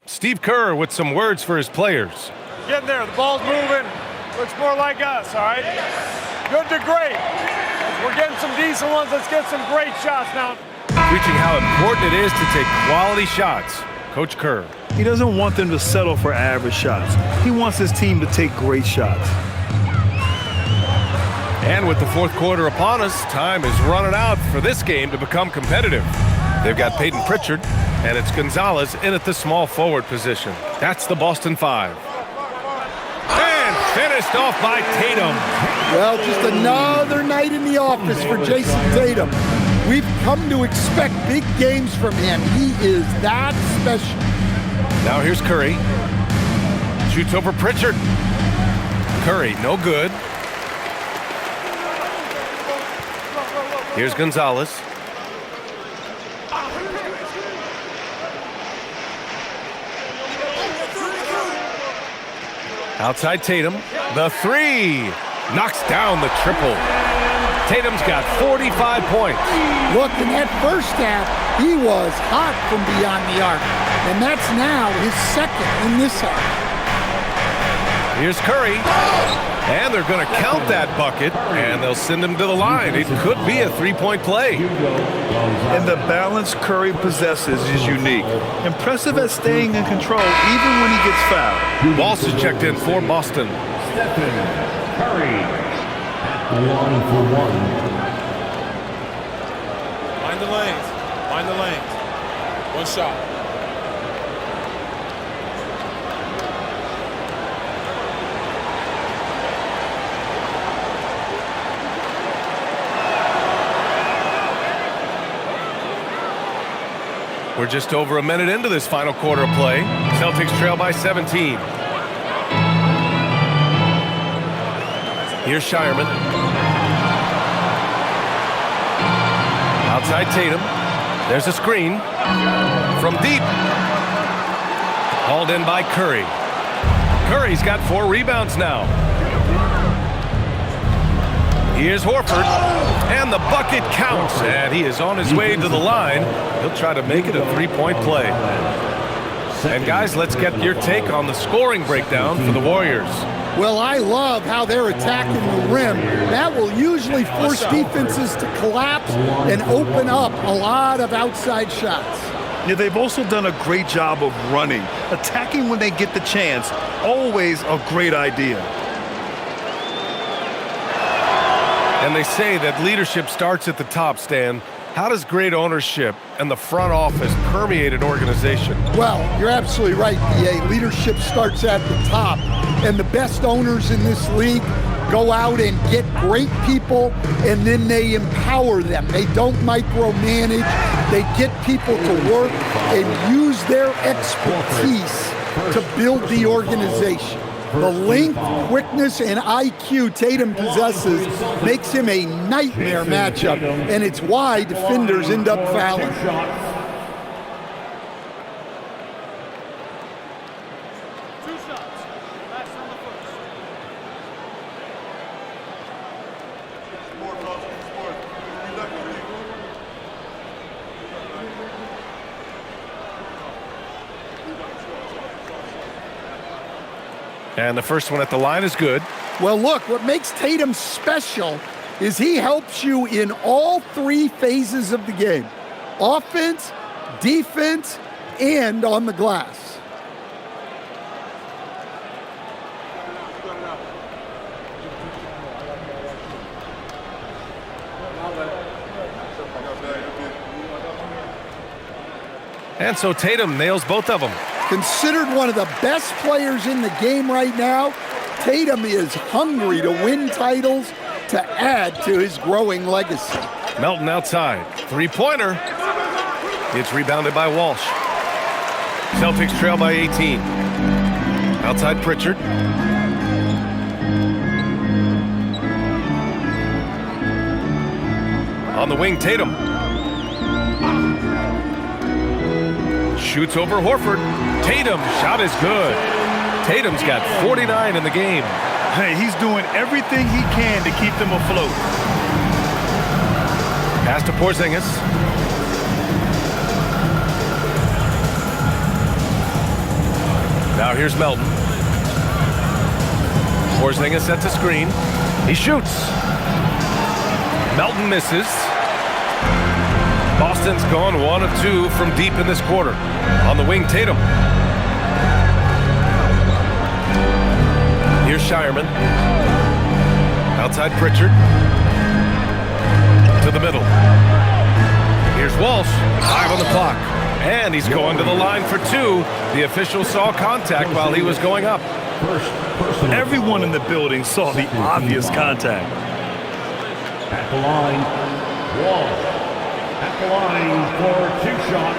Steve Kerr with some words for his players. Getting there, the ball's moving. Looks more like us, all right? Good to great. We're getting some decent ones. Let's get some great shots now. Preaching how important it is to take quality shots. Coach Kerr. He doesn't want them to settle for average shots. He wants his team to take great shots. And with the fourth quarter upon us, time is running out for this game to become competitive. They've got Peyton Pritchard, and it's Gonzalez in at the small forward position. That's the Boston Five. And finished off by Tatum. Well, just another night in the office for Jason Tatum. We've come to expect big games from him. He is that special. Now here's Curry. Shoots over Pritchard. Curry, no good. Here's Gonzalez. Outside Tatum. The three. Knocks down the triple. Tatum's got 45 points. Look, in that first half, he was hot from beyond the arc. And that's now his second in this half. Here's Curry. And they're going to count that bucket, and they'll send him to the line. It could be a three-point play. And the balance Curry possesses is unique. Impressive at staying in control even when he gets fouled. Walsh is checked in for Boston. Stephen Curry at the line for one. Find the lanes. Find the lanes. One shot. We're just over a minute into this final quarter of play. Celtics trail by 17. Here's Shireman. Outside Tatum. There's a screen. From deep. Hauled in by Curry. Curry's got 4 rebounds now. Here's Horford. And the bucket counts. And he is on his way to the line. He'll try to make it a three-point play. And guys, let's get your take on the scoring breakdown for the Warriors. Well, I love how they're attacking the rim. That will usually force defenses to collapse and open up a lot of outside shots. Yeah, they've also done a great job of running. Attacking when they get the chance, always a great idea. And they say that leadership starts at the top, Stan. How does great ownership and the front office permeate an organization? Well, you're absolutely right, BA. Leadership starts at the top. And the best owners in this league go out and get great people, and then they empower them. They don't micromanage. They get people to work and use their expertise to build the organization. The length, quickness, and IQ Tatum possesses makes him a nightmare matchup, and it's why defenders end up fouling. And the first one at the line is good. Well, look, what makes Tatum special is he helps you in all 3 phases of the game. Offense, defense, and on the glass. And so Tatum nails both of them. Considered one of the best players in the game right now, Tatum is hungry to win titles to add to his growing legacy. Melton outside. Three-pointer. It's rebounded by Walsh. Celtics trail by 18. Outside Pritchard. On the wing, Tatum. Shoots over Horford. Tatum, shot is good. Tatum's got 49 in the game. Hey, he's doing everything he can to keep them afloat. Pass to Porzingis. Now here's Melton. Porzingis sets a screen. He shoots. Melton misses. Boston Pistons gone 1 of 2 from deep in this quarter. On the wing, Tatum. Here's Shireman. Outside Pritchard. To the middle. Here's Walsh. 5 on the clock. And he's going to the line for 2. The official saw contact while he was going up. Everyone in the building saw the obvious contact. At the line, Walsh. At the line for 2 shots.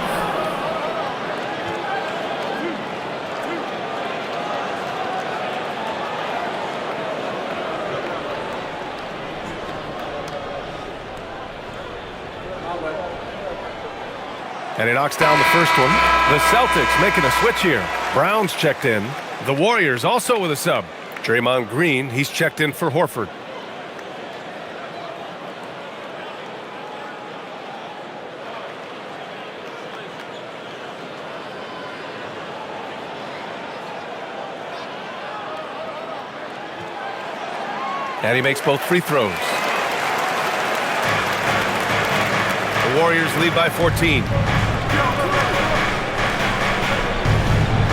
And he knocks down the first one. The Celtics making a switch here. Brown's checked in. The Warriors also with a sub. Draymond Green, he's checked in for Horford. And he makes both free throws. The Warriors lead by 14.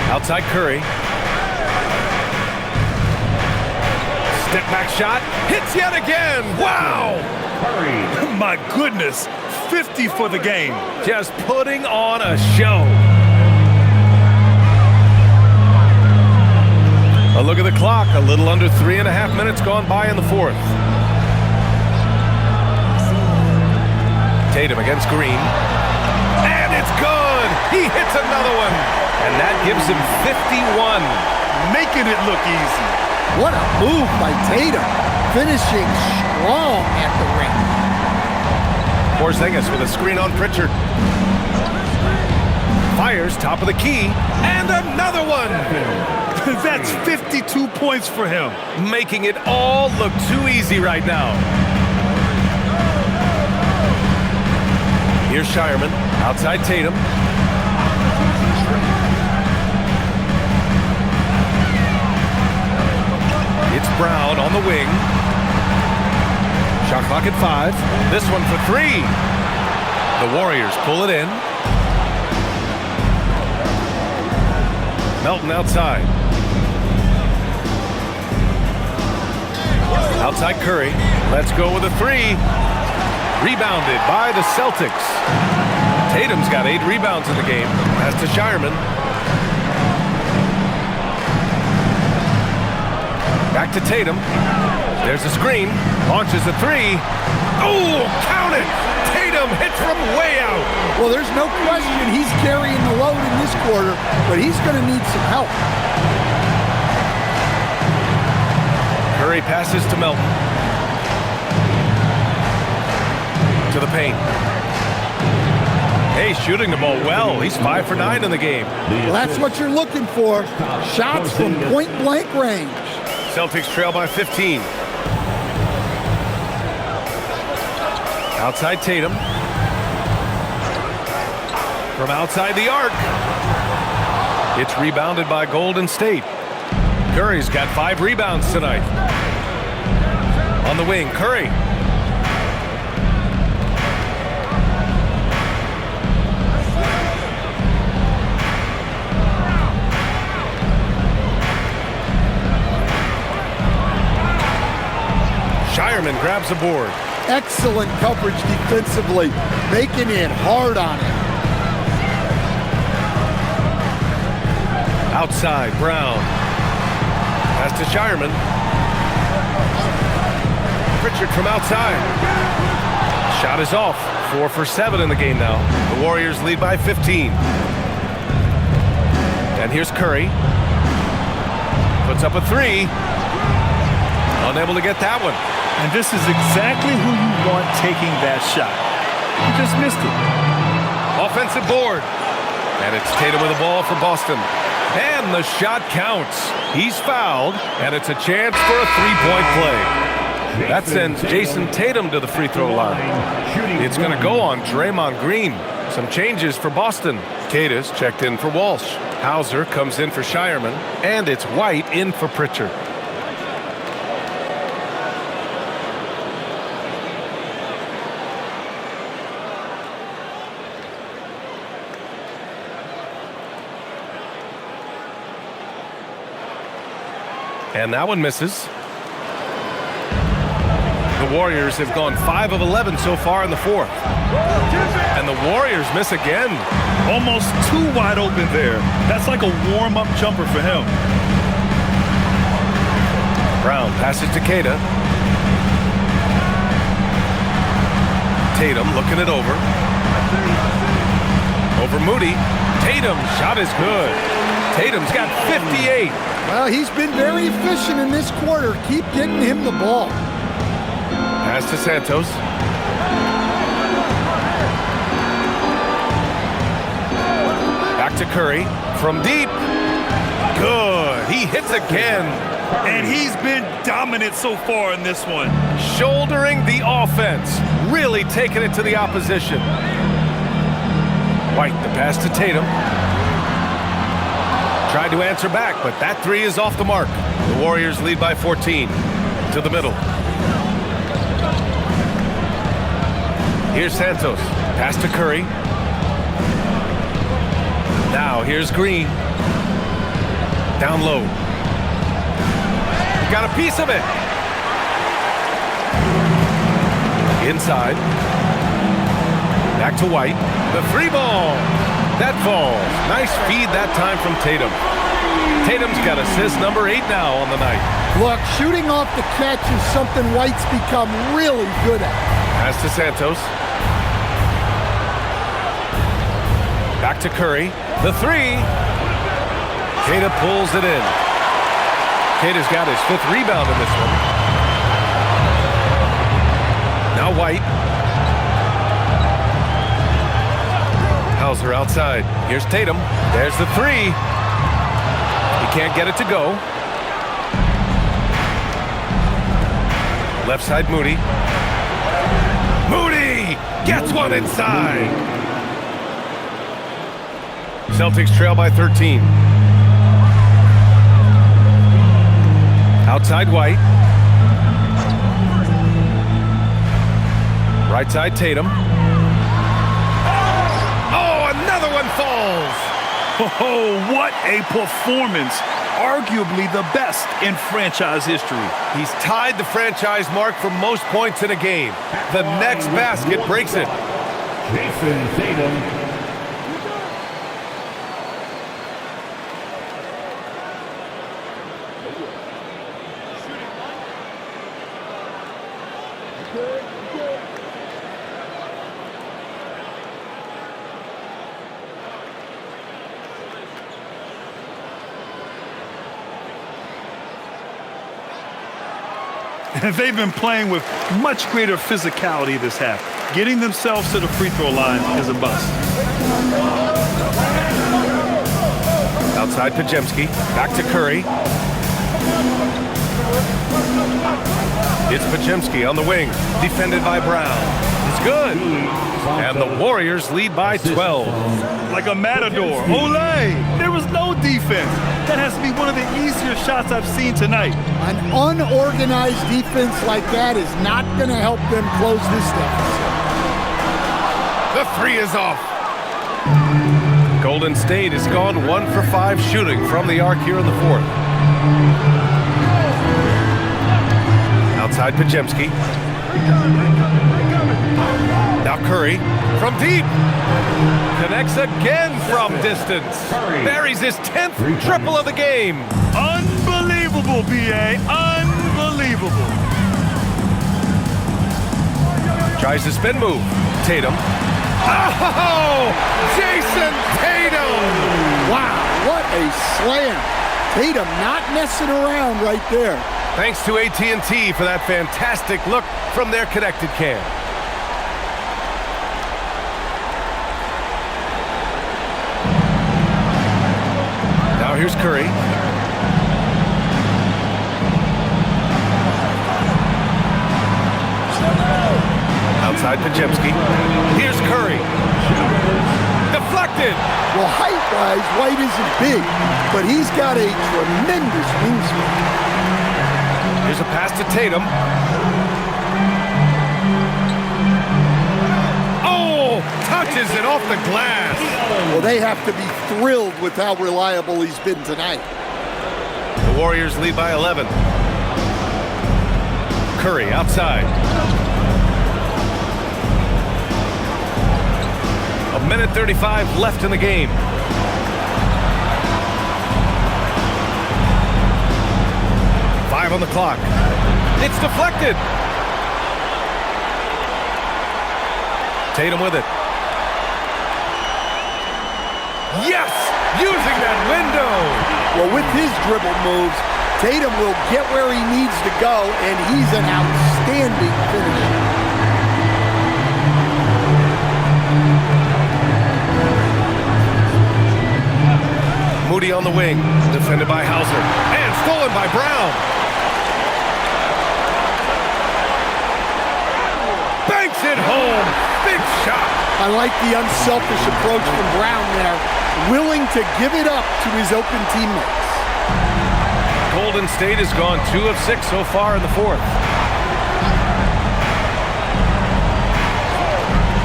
Outside Curry. Step back shot. Hits yet again. Wow. Curry. My goodness. 50 for the game. Just putting on a show. A look at the clock. A little under 3.5 minutes gone by in the fourth. Tatum against Green. And it's good. He hits another one. And that gives him 51. Making it look easy. What a move by Tatum. Finishing strong at the ring. Porzingis with a screen on Pritchard. Fires top of the key. And another one. That's 52 points for him. Making it all look too easy right now. Here's Shireman. Outside Tatum. It's Brown on the wing. Shot clock at 5. This one for 3. The Warriors pull it in. Melton outside. Outside Curry. Let's go with a 3. Rebounded by the Celtics. Tatum's got 8 rebounds in the game. Pass to Shireman. Back to Tatum. There's a screen. Launches a 3. Oh, count it! Tatum hits from way out. Well, there's no question he's carrying the load in this quarter, but he's going to need some help. Curry passes to Melton. To the paint. Hey, shooting the ball well. He's 5 for 9 in the game. Well, that's what you're looking for. Shots from point-blank range. Celtics trail by 15. Outside Tatum. From outside the arc. It's rebounded by Golden State. Curry's got 5 rebounds tonight. On the wing, Curry. Shireman grabs a board. Excellent coverage defensively, making it hard on him. Outside, Brown. Pass to Shireman. Pritchard from outside. Shot is off. 4 for 7 in the game now. The Warriors lead by 15. And here's Curry. Puts up a 3. Unable to get that one. And this is exactly who you want taking that shot. He just missed it. Offensive board. And it's Tatum with the ball for Boston. And the shot counts. He's fouled, and it's a chance for a 3-point play. That sends Jason Tatum to the free throw line. It's going to go on Draymond Green. Some changes for Boston. Cadis checked in for Walsh. Hauser comes in for Shireman. And it's White in for Pritchard. And that one misses. The Warriors have gone 5 of 11 so far in the fourth. And the Warriors miss again. Almost too wide open there. That's like a warm-up jumper for him. Brown passes to Queta. Tatum looking it over. Over Moody. Tatum, shot is good. Tatum's got 58. Well, he's been very efficient in this quarter. Keep getting him the ball. Pass to Santos. Back to Curry. From deep. Good. He hits again. And he's been dominant so far in this one. Shouldering the offense. Really taking it to the opposition. White, the pass to Tatum. Tried to answer back, but that three is off the mark. The Warriors lead by 14. To the middle. Here's Santos. Pass to Curry. Now here's Green. Down low. Got a piece of it. Inside. Back to White. The three ball. That falls. Nice feed that time from Tatum. Tatum's got assist number 8 now on the night. Look, shooting off the catch is something White's become really good at. Pass to Santos. Back to Curry. The three. Queta pulls it in. Queta's got his 5th rebound in this one. Now White. Hauser outside. Here's Tatum. There's the three. He can't get it to go. Left side Moody. Moody gets one inside. Celtics trail by 13. Outside White. Right side Tatum. Oh, another one falls. Oh, what a performance. Arguably the best in franchise history. He's tied the franchise mark for most points in a game. The next basket breaks it. Jason Tatum. They've been playing with much greater physicality this half. Getting themselves to the free throw line is a bust. Outside Pajemski. Back to Curry. It's Pajemski on the wing. Defended by Brown. It's good. And the Warriors lead by 12. Like a matador. Olay! There was no defense. That has to be one of the easier shots I've seen tonight. An unorganized defense like that is not going to help them close this deficit. The three is off. Golden State has gone 1 for 5 shooting from the arc here in the fourth. Outside Pajemski. Now Curry from deep. Connects again from distance. Buries his 10th triple of the game. Unbelievable, B.A. Unbelievable. Tries the spin move. Tatum. Oh! Jason Tatum! Wow, what a slam. Tatum not messing around right there. Thanks to AT&T for that fantastic look from their connected cam. Now here's Curry. Outside Pajemski. Here's Curry. Deflected. Well, height-wise, White isn't big, but he's got a tremendous wingspan. Here's a pass to Tatum. Oh, touches it off the glass. Well, they have to be thrilled with how reliable he's been tonight. The Warriors lead by 11. Curry outside. A minute 35 left in the game. On the clock. It's deflected. Tatum with it. Yes! Using that window. Well, with his dribble moves, Tatum will get where he needs to go, and he's an outstanding finisher. Moody on the wing. Defended by Hauser. And stolen by Brown. Banks it home. Big shot. I like the unselfish approach from Brown there, willing to give it up to his open teammates. Golden State has gone 2 of 6 so far in the fourth.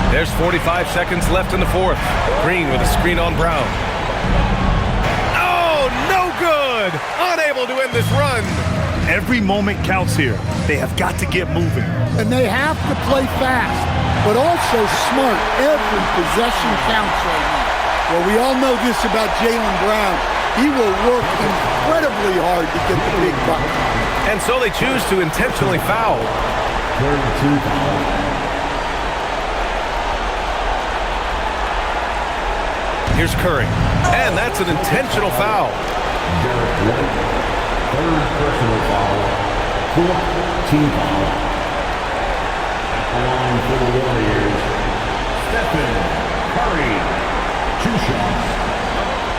There's 45 seconds left in the fourth. Green with a screen on Brown. Oh, no good! Unable to end this run. Every moment counts here. They have got to get moving. And they have to play fast, but also smart. Every possession counts right now. Well, we all know this about Jaylen Brown. He will work incredibly hard to get the big bucket. And so they choose to intentionally foul. Here's Curry. And that's an intentional foul. Third personal foul. Fourth team foul. At the line for the Warriors, Stephen Curry. 2 shots.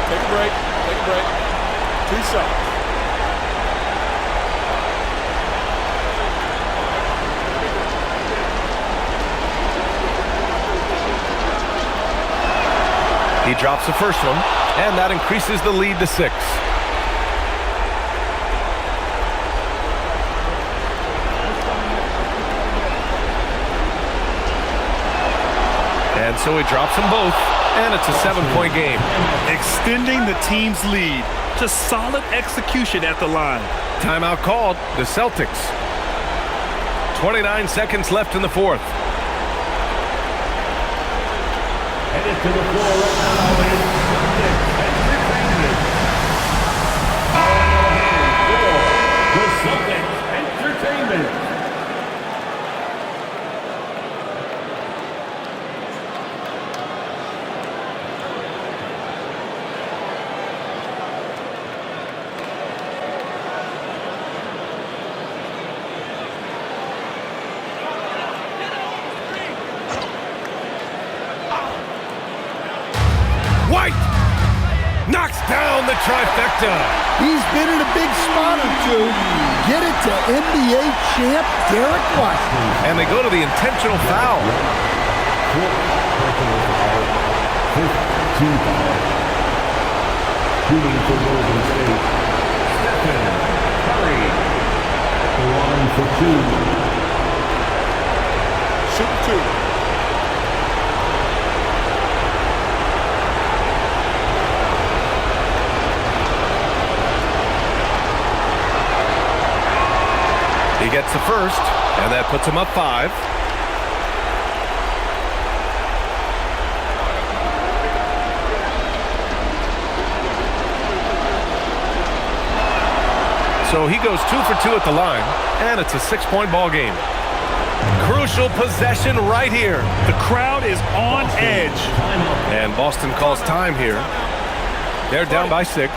Take a break. Take a break. 2 shots. He drops the first one, and that increases the lead to 6. And so he drops them both, and it's a 7-point game. Extending the team's lead. Just solid execution at the line. Timeout called. The Celtics. 29 seconds left in the fourth. Headed to the floor right now is the Celtics Entertainment. Knocks down the trifecta. He's been in a big spot or two. Get it to NBA champ Derek White. And they go to the intentional foul. Shooting for Golden State, Stephen Curry. The line for 2. Shoot 2. He gets the first, and that puts him up 5. So he goes 2 for 2 at the line, and it's a 6-point ball game. Crucial possession right here. The crowd is on edge. And Boston calls time here. They're down by 6.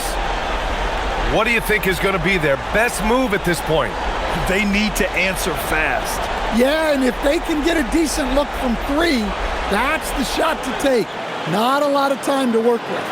What do you think is going to be their best move at this point? They need to answer fast. Yeah, and if they can get a decent look from 3, that's the shot to take. Not a lot of time to work with.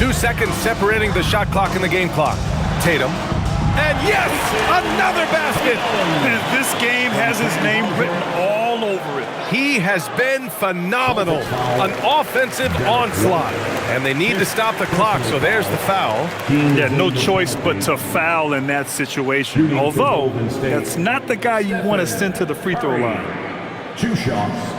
Two seconds separating the shot clock and the game clock. Tatum And yes, another basket. And this game has his name written all over it. He has been phenomenal. An offensive onslaught. And they need to stop the clock, so there's the foul. Yeah, no choice but to foul in that situation. Although, that's not the guy you want to send to the free throw line. 2 shots.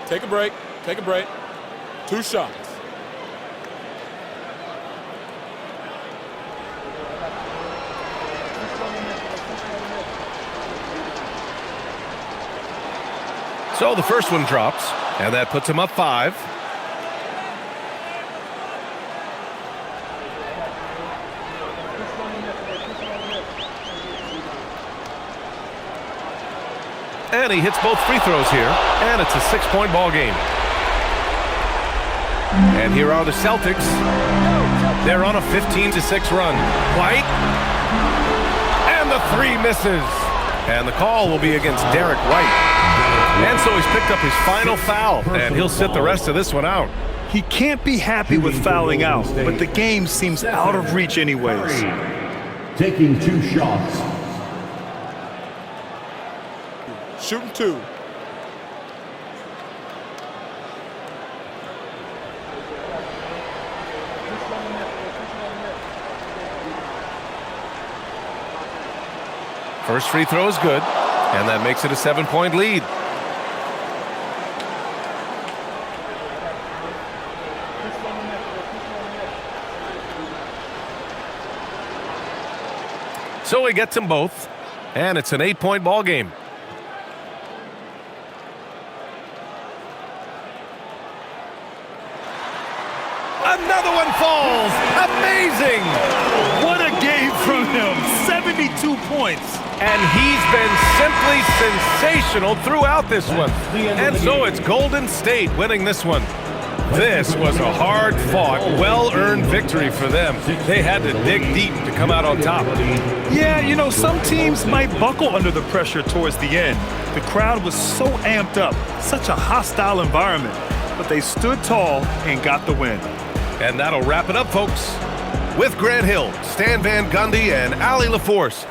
Take a break. Take a break. 2 shots. So the first one drops, and that puts him up 5. And he hits both free throws here, and it's a 6-point ball game. And here are the Celtics. They're on a 15-6 run. White. And the 3 misses. And the call will be against Derek White. And so he's picked up his final foul, and he'll sit the rest of this one out. He can't be happy with fouling out, but the game seems out of reach anyways. Taking 2 shots. Shooting 2. First free throw is good, and that makes it a 7-point lead. So he gets them both, and it's an 8-point ball game. Another one falls. Amazing. What a game from him. 72 points. And he's been simply sensational throughout this one. And so it's Golden State winning this one. This was a hard-fought, well-earned victory for them. They had to dig deep to come out on top. Yeah, you know, some teams might buckle under the pressure towards the end. The crowd was so amped up, such a hostile environment. But they stood tall and got the win. And that'll wrap it up, folks. With Grant Hill, Stan Van Gundy, and Allie LaForce,